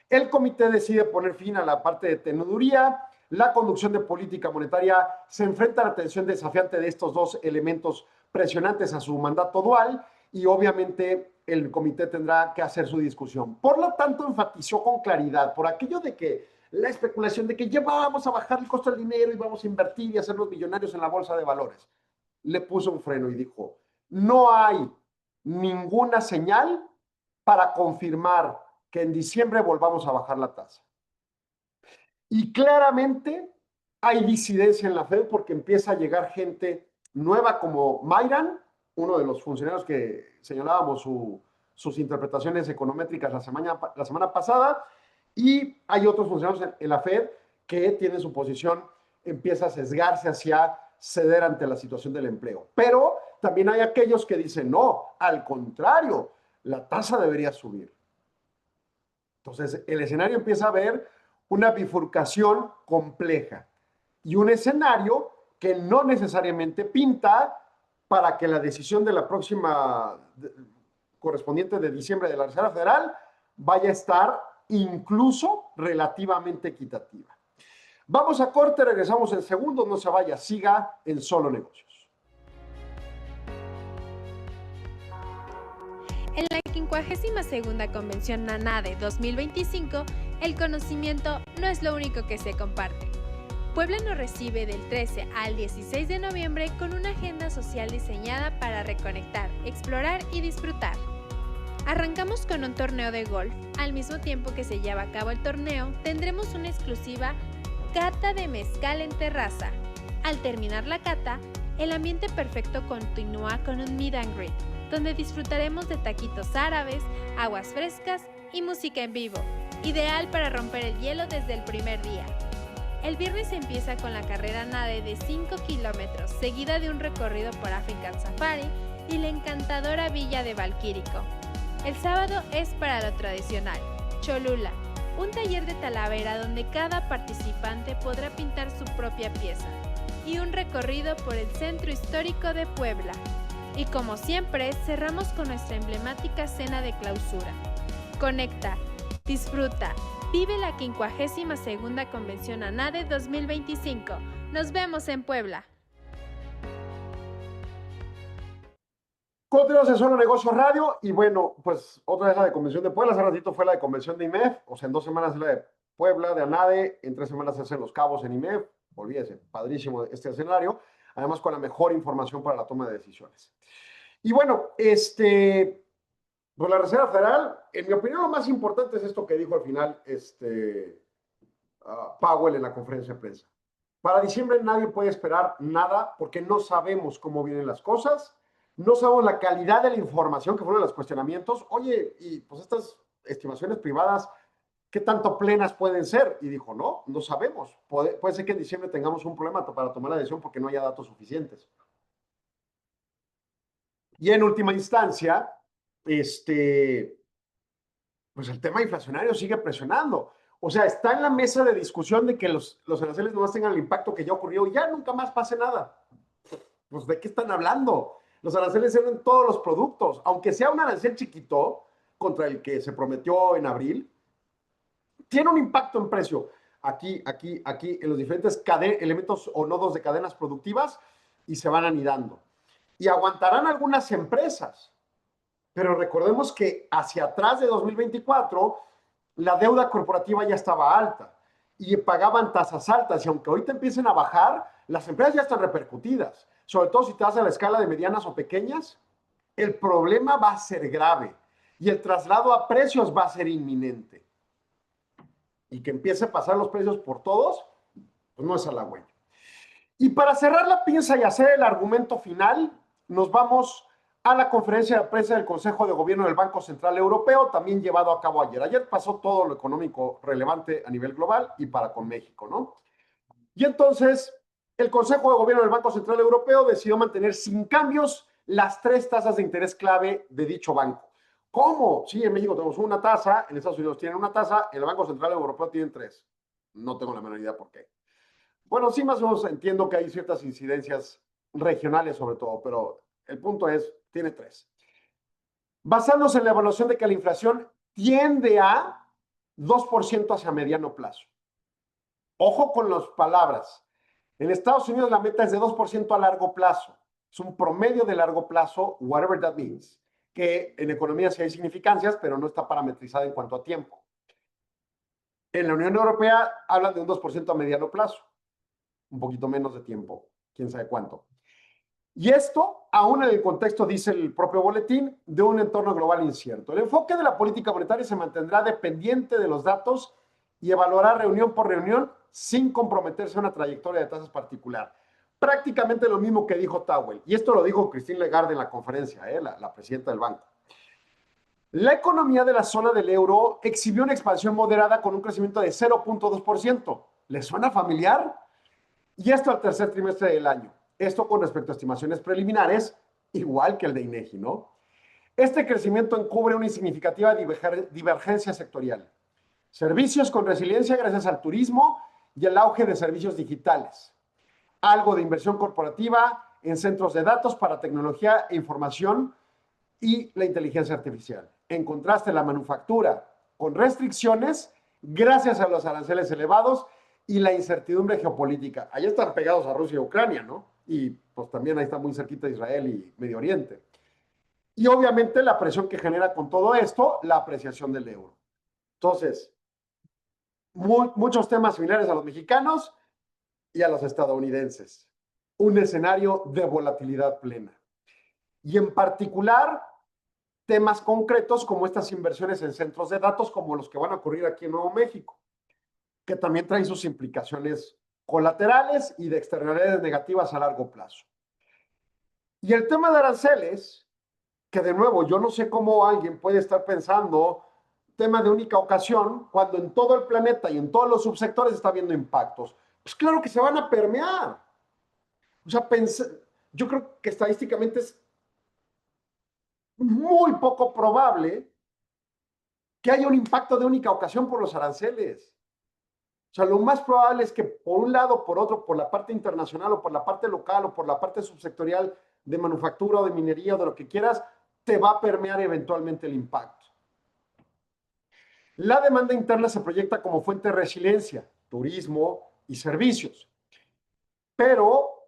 El comité decide poner fin a la parte de teneduría. La conducción de política monetaria se enfrenta a la tensión desafiante de estos dos elementos presionantes a su mandato dual y obviamente el comité tendrá que hacer su discusión. Por lo tanto, enfatizó con claridad por aquello de que la especulación de que ya vamos a bajar el costo del dinero y vamos a invertir y hacernos millonarios en la bolsa de valores. Le puso un freno y dijo, no hay ninguna señal para confirmar que en diciembre volvamos a bajar la tasa. Y claramente hay disidencia en la Fed porque empieza a llegar gente nueva como Mayran, uno de los funcionarios que señalábamos sus interpretaciones econométricas la semana pasada, y hay otros funcionarios en la Fed que tienen su posición, empieza a sesgarse hacia ceder ante la situación del empleo. Pero también hay aquellos que dicen, no, al contrario, la tasa debería subir. Entonces, el escenario empieza a ver una bifurcación compleja y un escenario que no necesariamente pinta para que la decisión de la próxima correspondiente de diciembre de la Reserva Federal vaya a estar incluso relativamente equitativa. Vamos a corte, regresamos en segundos, no se vaya, siga en Solo Negocios. En la 52ª Convención NANADE 2025, el conocimiento no es lo único que se comparte. Puebla nos recibe del 13 al 16 de noviembre con una agenda social diseñada para reconectar, explorar y disfrutar. Arrancamos con un torneo de golf. Al mismo tiempo que se lleva a cabo el torneo, tendremos una exclusiva cata de mezcal en terraza. Al terminar la cata, el ambiente perfecto continúa con un meet and greet, donde disfrutaremos de taquitos árabes, aguas frescas y música en vivo, ideal para romper el hielo desde el primer día. El viernes se empieza con la carrera NADE de 5 kilómetros, seguida de un recorrido por African Safari y la encantadora villa de Valquírico. El sábado es para lo tradicional, Cholula, un taller de talavera donde cada participante podrá pintar su propia pieza, y un recorrido por el centro histórico de Puebla. Y como siempre, cerramos con nuestra emblemática cena de clausura. Conecta, disfruta, vive la 52ª Convención ANADE 2025. Nos vemos en Puebla. Continuamos en Solo Negocios Radio y bueno, pues otra vez la de Convención de Puebla, hace ratito fue la de Convención de IMEF, o sea, en 2 semanas es la de Puebla, de ANADE, en 3 semanas se hacen Los Cabos en IMEF, olvídese, padrísimo este escenario, además con la mejor información para la toma de decisiones. Y bueno, pues la Reserva Federal, en mi opinión lo más importante es esto que dijo al final Powell en la conferencia de prensa. Para diciembre nadie puede esperar nada porque no sabemos cómo vienen las cosas, no sabemos la calidad de la información, que fueron los cuestionamientos. Oye, y pues estas estimaciones privadas, ¿qué tanto plenas pueden ser? Y dijo, no sabemos. Puede ser que en diciembre tengamos un problema para tomar la decisión porque no haya datos suficientes. Y en última instancia, pues el tema inflacionario sigue presionando. O sea, está en la mesa de discusión de que los aranceles no más tengan el impacto que ya ocurrió y ya nunca más pase nada. Pues, ¿de qué están hablando? Los aranceles eran todos los productos. Aunque sea un arancel chiquito contra el que se prometió en abril, tiene un impacto en precio. Aquí, en los diferentes elementos o nodos de cadenas productivas y se van anidando. Y aguantarán algunas empresas, pero recordemos que hacia atrás de 2024 la deuda corporativa ya estaba alta y pagaban tasas altas y aunque ahorita empiecen a bajar, las empresas ya están repercutidas, sobre todo si te vas a la escala de medianas o pequeñas, el problema va a ser grave y el traslado a precios va a ser inminente. Y que empiece a pasar los precios por todos, pues no es halagüeño. Y para cerrar la pinza y hacer el argumento final, nos vamos a la conferencia de prensa del Consejo de Gobierno del Banco Central Europeo, también llevado a cabo ayer. Ayer pasó todo lo económico relevante a nivel global y para con México, ¿no? Y entonces, el Consejo de Gobierno del Banco Central Europeo decidió mantener sin cambios las 3 tasas de interés clave de dicho banco. ¿Cómo? Sí, en México tenemos una tasa, en Estados Unidos tienen una tasa, en el Banco Central Europeo tienen 3. No tengo la menor idea por qué. Bueno, sí, más o menos entiendo que hay ciertas incidencias regionales sobre todo, pero el punto es, tiene 3. Basándose en la evaluación de que la inflación tiende a 2% hacia mediano plazo. Ojo con las palabras. En Estados Unidos la meta es de 2% a largo plazo. Es un promedio de largo plazo, whatever that means, que en economía sí hay significancias, pero no está parametrizada en cuanto a tiempo. En la Unión Europea hablan de un 2% a mediano plazo, un poquito menos de tiempo, quién sabe cuánto. Y esto, aún en el contexto, dice el propio boletín, de un entorno global incierto. El enfoque de la política monetaria se mantendrá dependiente de los datos y evaluará reunión por reunión sin comprometerse a una trayectoria de tasas particular. Prácticamente lo mismo que dijo Powell. Y esto lo dijo Christine Lagarde en la conferencia, la presidenta del banco. La economía de la zona del euro exhibió una expansión moderada con un crecimiento de 0.2%. ¿Les suena familiar? Y esto al tercer trimestre del año. Esto con respecto a estimaciones preliminares, igual que el de INEGI, ¿no? Este crecimiento encubre una significativa divergencia sectorial. Servicios con resiliencia gracias al turismo y el auge de servicios digitales. Algo de inversión corporativa en centros de datos para tecnología e información y la inteligencia artificial. En contraste, la manufactura con restricciones gracias a los aranceles elevados y la incertidumbre geopolítica. Allá están pegados a Rusia y Ucrania, ¿no? Y pues también ahí está muy cerquita Israel y Medio Oriente. Y obviamente la presión que genera con todo esto, la apreciación del euro. Entonces, muchos temas similares a los mexicanos y a los estadounidenses. Un escenario de volatilidad plena. Y en particular, temas concretos como estas inversiones en centros de datos, como los que van a ocurrir aquí en Nuevo México, que también traen sus implicaciones colaterales y de externalidades negativas a largo plazo. Y el tema de aranceles, que de nuevo, yo no sé cómo alguien puede estar pensando tema de única ocasión, cuando en todo el planeta y en todos los subsectores está habiendo impactos. Pues claro que se van a permear. O sea, yo creo que estadísticamente es muy poco probable que haya un impacto de única ocasión por los aranceles. O sea, lo más probable es que por un lado o por otro, por la parte internacional o por la parte local o por la parte subsectorial de manufactura o de minería o de lo que quieras, te va a permear eventualmente el impacto. La demanda interna se proyecta como fuente de resiliencia, turismo y servicios. Pero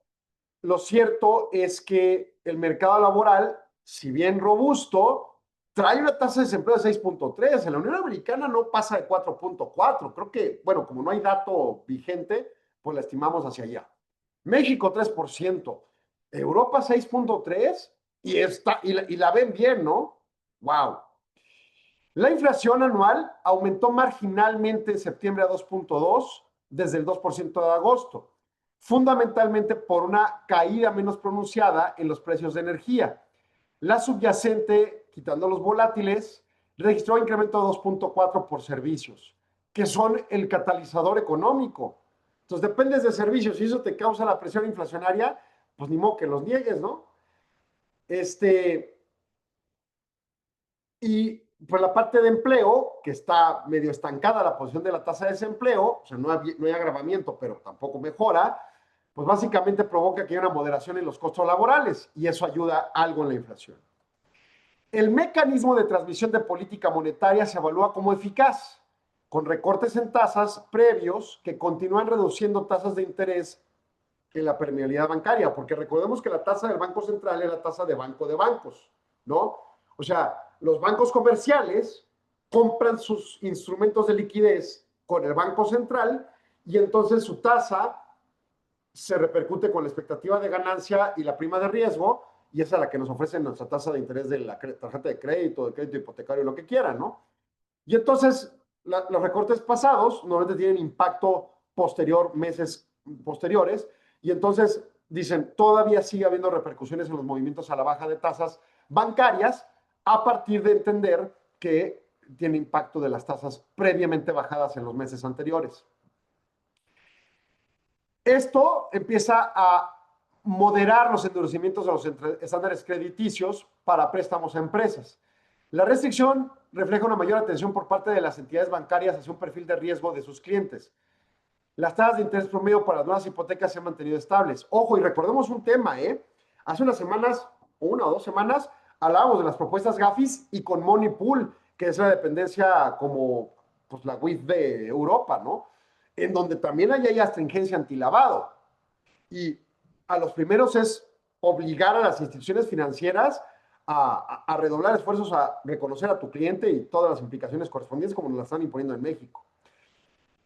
lo cierto es que el mercado laboral, si bien robusto, trae una tasa de desempleo de 6.3. En la Unión Americana no pasa de 4.4. Creo que, bueno, como no hay dato vigente, pues la estimamos hacia allá. México 3%, Europa 6.3 y la ven bien, ¿no? ¡Wow! La inflación anual aumentó marginalmente en septiembre a 2.2 desde el 2% de agosto, fundamentalmente por una caída menos pronunciada en los precios de energía. La subyacente, quitando los volátiles, registró incremento de 2.4 por servicios, que son el catalizador económico. Entonces, dependes de servicios y eso te causa la presión inflacionaria, pues ni modo que los niegues, ¿no? Y pues la parte de empleo, que está medio estancada la posición de la tasa de desempleo, o sea, no hay agravamiento, pero tampoco mejora, pues básicamente provoca que haya una moderación en los costos laborales y eso ayuda algo en la inflación. El mecanismo de transmisión de política monetaria se evalúa como eficaz con recortes en tasas previos que continúan reduciendo tasas de interés en la permeabilidad bancaria, porque recordemos que la tasa del Banco Central es la tasa de banco de bancos, ¿no? O sea, los bancos comerciales compran sus instrumentos de liquidez con el Banco Central y entonces su tasa se repercute con la expectativa de ganancia y la prima de riesgo, y esa es la que nos ofrece nuestra tasa de interés de la tarjeta de crédito hipotecario, lo que quieran, ¿no? Y entonces los recortes pasados normalmente tienen impacto posterior, meses posteriores, y entonces dicen, todavía sigue habiendo repercusiones en los movimientos a la baja de tasas bancarias a partir de entender que tiene impacto de las tasas previamente bajadas en los meses anteriores. Esto empieza a moderar los endurecimientos de los estándares crediticios para préstamos a empresas. La restricción refleja una mayor atención por parte de las entidades bancarias hacia un perfil de riesgo de sus clientes. Las tasas de interés promedio para las nuevas hipotecas se han mantenido estables. Ojo, y recordemos un tema, hace unas semanas, una o dos semanas, hablábamos de las propuestas GAFIS y con Money Pool, que es la dependencia como pues, la WIF de Europa, ¿no? En donde también hay astringencia antilavado. Y a los primeros es obligar a las instituciones financieras a redoblar esfuerzos a reconocer a tu cliente y todas las implicaciones correspondientes como nos las están imponiendo en México.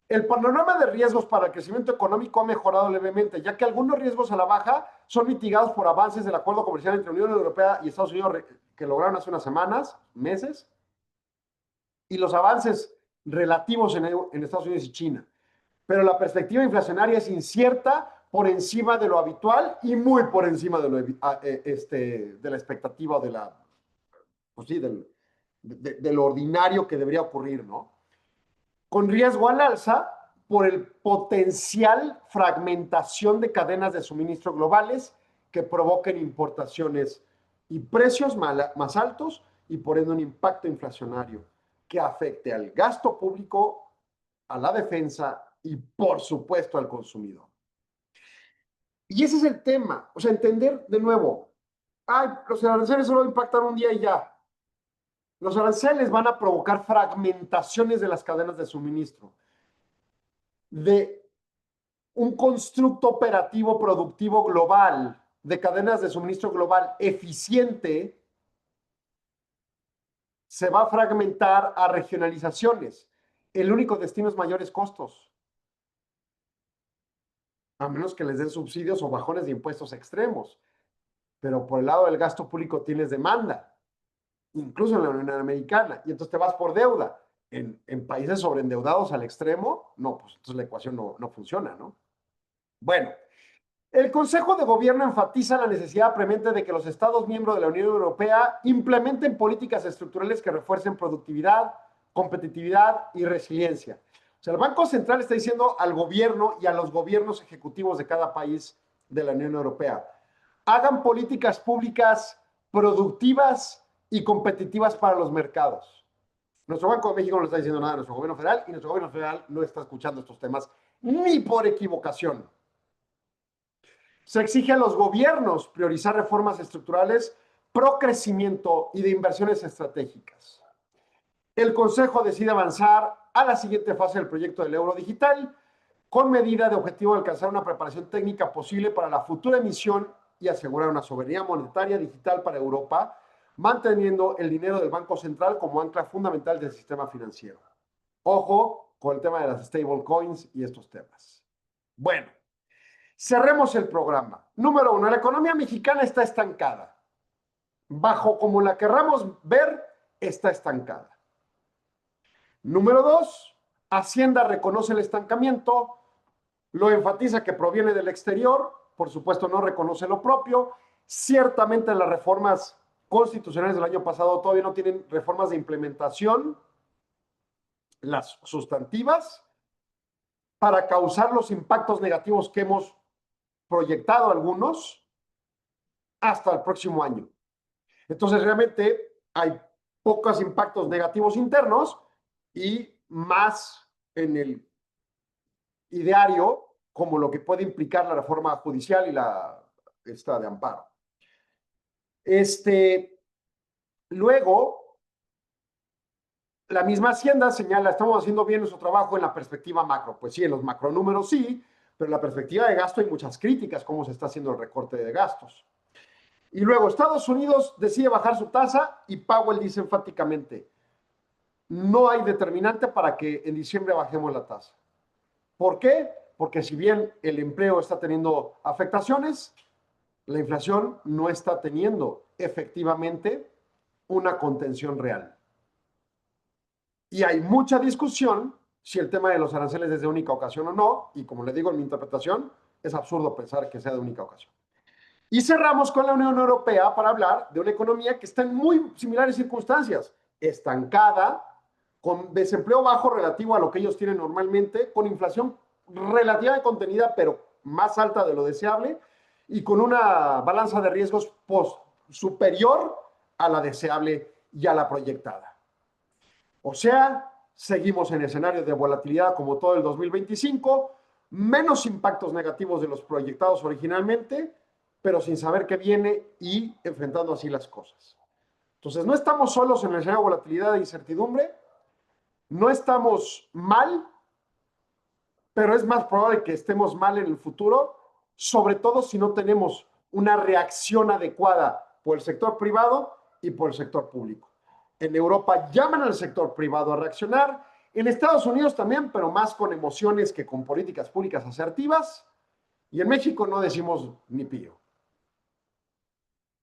El panorama de riesgos para el crecimiento económico ha mejorado levemente, ya que algunos riesgos a la baja son mitigados por avances del acuerdo comercial entre la Unión Europea y Estados Unidos que lograron hace unas semanas, meses, y los avances relativos en Estados Unidos y China. Pero la perspectiva inflacionaria es incierta, por encima de lo habitual y muy por encima de la expectativa de pues sí, de lo ordinario que debería ocurrir, ¿no? Con riesgo al alza por el potencial fragmentación de cadenas de suministro globales que provoquen importaciones y precios más altos y por ende un impacto inflacionario que afecte al gasto público, a la defensa y por supuesto al consumidor. Y ese es el tema, o sea, entender de nuevo, los aranceles solo impactan un día y ya. Los aranceles van a provocar fragmentaciones de las cadenas de suministro, de un constructo operativo productivo global, de cadenas de suministro global eficiente, se va a fragmentar a regionalizaciones. El único destino es mayores costos. A menos que les den subsidios o bajones de impuestos extremos. Pero por el lado del gasto público tienes demanda, incluso en la Unión Americana, y entonces te vas por deuda. En países sobreendeudados al extremo, no, pues entonces la ecuación no funciona, ¿no? Bueno, el Consejo de Gobierno enfatiza la necesidad premente de que los Estados miembros de la Unión Europea implementen políticas estructurales que refuercen productividad, competitividad y resiliencia. O sea, el Banco Central está diciendo al gobierno y a los gobiernos ejecutivos de cada país de la Unión Europea, hagan políticas públicas productivas y competitivas para los mercados. Nuestro Banco de México no le está diciendo nada a nuestro gobierno federal y nuestro gobierno federal no está escuchando estos temas ni por equivocación. Se exige a los gobiernos priorizar reformas estructurales pro crecimiento y de inversiones estratégicas. El Consejo decide avanzar a la siguiente fase del proyecto del euro digital con medida de objetivo de alcanzar una preparación técnica posible para la futura emisión y asegurar una soberanía monetaria digital para Europa, manteniendo el dinero del Banco Central como ancla fundamental del sistema financiero. Ojo con el tema de las stablecoins y estos temas. Bueno, cerremos el programa. Número 1, la economía mexicana está estancada. Bajo como la querramos ver, está estancada. Número 2, Hacienda reconoce el estancamiento, lo enfatiza que proviene del exterior, por supuesto no reconoce lo propio. Ciertamente las reformas constitucionales del año pasado todavía no tienen reformas de implementación, las sustantivas, para causar los impactos negativos que hemos proyectado algunos hasta el próximo año. Entonces realmente hay pocos impactos negativos internos y más en el ideario como lo que puede implicar la reforma judicial y esta de amparo. Luego, La misma Hacienda señala, estamos haciendo bien nuestro trabajo en la perspectiva macro. Pues sí, en los macronúmeros sí, pero en la perspectiva de gasto hay muchas críticas, cómo se está haciendo el recorte de gastos. Y luego Estados Unidos decide bajar su tasa y Powell dice enfáticamente, no hay determinante para que en diciembre bajemos la tasa. ¿Por qué? Porque si bien el empleo está teniendo afectaciones, la inflación no está teniendo efectivamente una contención real. Y hay mucha discusión si el tema de los aranceles es de única ocasión o no, y como le digo en mi interpretación, es absurdo pensar que sea de única ocasión. Y cerramos con la Unión Europea para hablar de una economía que está en muy similares circunstancias, estancada, con desempleo bajo relativo a lo que ellos tienen normalmente, con inflación relativamente contenida, pero más alta de lo deseable, y con una balanza de riesgos superior a la deseable y a la proyectada. O sea, seguimos en escenarios de volatilidad como todo el 2025, menos impactos negativos de los proyectados originalmente, pero sin saber qué viene y enfrentando así las cosas. Entonces, no estamos solos en el escenario de volatilidad e incertidumbre, no estamos mal, pero es más probable que estemos mal en el futuro, sobre todo si no tenemos una reacción adecuada por el sector privado y por el sector público. En Europa llaman al sector privado a reaccionar, en Estados Unidos también, pero más con emociones que con políticas públicas asertivas, y en México no decimos ni pío.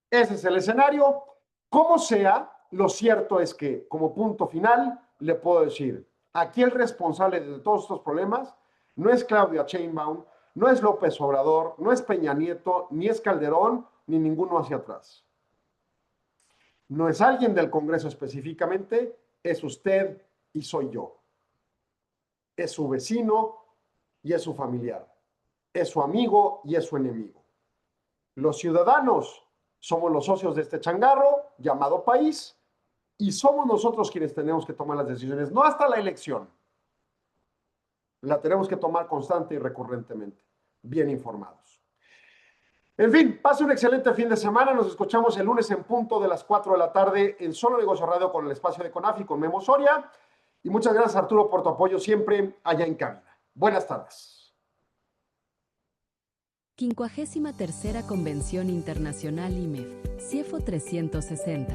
Ese es el escenario. Como sea, lo cierto es que, como punto final, le puedo decir, aquí el responsable de todos estos problemas no es Claudia Sheinbaum, no es López Obrador, no es Peña Nieto, ni es Calderón, ni ninguno hacia atrás. No es alguien del Congreso específicamente, es usted y soy yo. Es su vecino y es su familiar. Es su amigo y es su enemigo. Los ciudadanos somos los socios de este changarro llamado país y somos nosotros quienes tenemos que tomar las decisiones, no hasta la elección. La tenemos que tomar constante y recurrentemente, bien informados. En fin, pase un excelente fin de semana. Nos escuchamos el lunes en punto de las 4 de la tarde en Solo Negocio Radio con el espacio de CONAFI con Memo Soria. Y muchas gracias, Arturo, por tu apoyo siempre allá en cabina. Buenas tardes. 53ª Convención Internacional IMEF, CIEFO 360.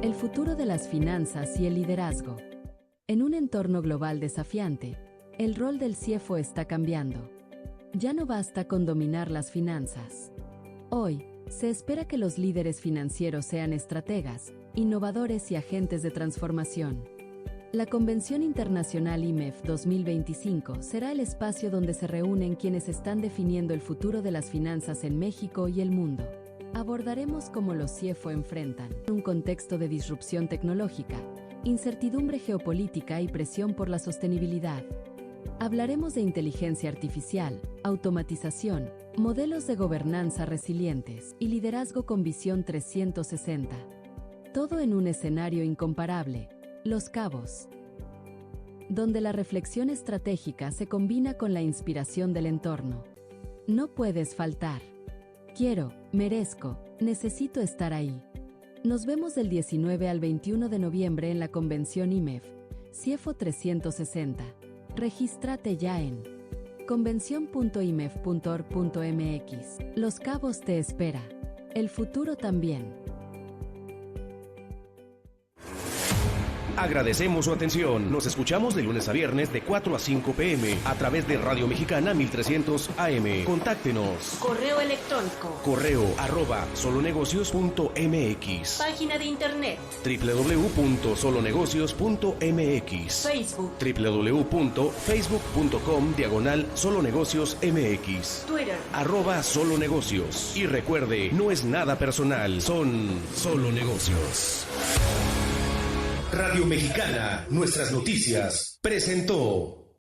El futuro de las finanzas y el liderazgo. En un entorno global desafiante, el rol del CIEFO está cambiando. Ya no basta con dominar las finanzas. Hoy, se espera que los líderes financieros sean estrategas, innovadores y agentes de transformación. La Convención Internacional IMEF 2025 será el espacio donde se reúnen quienes están definiendo el futuro de las finanzas en México y el mundo. Abordaremos cómo los CIEFO enfrentan un contexto de disrupción tecnológica, incertidumbre geopolítica y presión por la sostenibilidad. Hablaremos de inteligencia artificial, automatización, modelos de gobernanza resilientes y liderazgo con visión 360. Todo en un escenario incomparable, Los Cabos, donde la reflexión estratégica se combina con la inspiración del entorno. No puedes faltar. Quiero, merezco, necesito estar ahí. Nos vemos del 19 al 21 de noviembre en la Convención IMEF, CIEFO 360. Regístrate ya en convención.imef.org.mx. Los Cabos te espera. El futuro también. Agradecemos su atención. Nos escuchamos de lunes a viernes de 4 a 5 p.m. a través de Radio Mexicana 1300 AM. Contáctenos. Correo electrónico. correo@solonegocios.mx. Página de internet. www.solonegocios.mx. Facebook. www.facebook.com/solonegociosmx. Twitter. @solonegocios. Y recuerde, no es nada personal, son solo negocios. Radio Mexicana, nuestras noticias, presentó.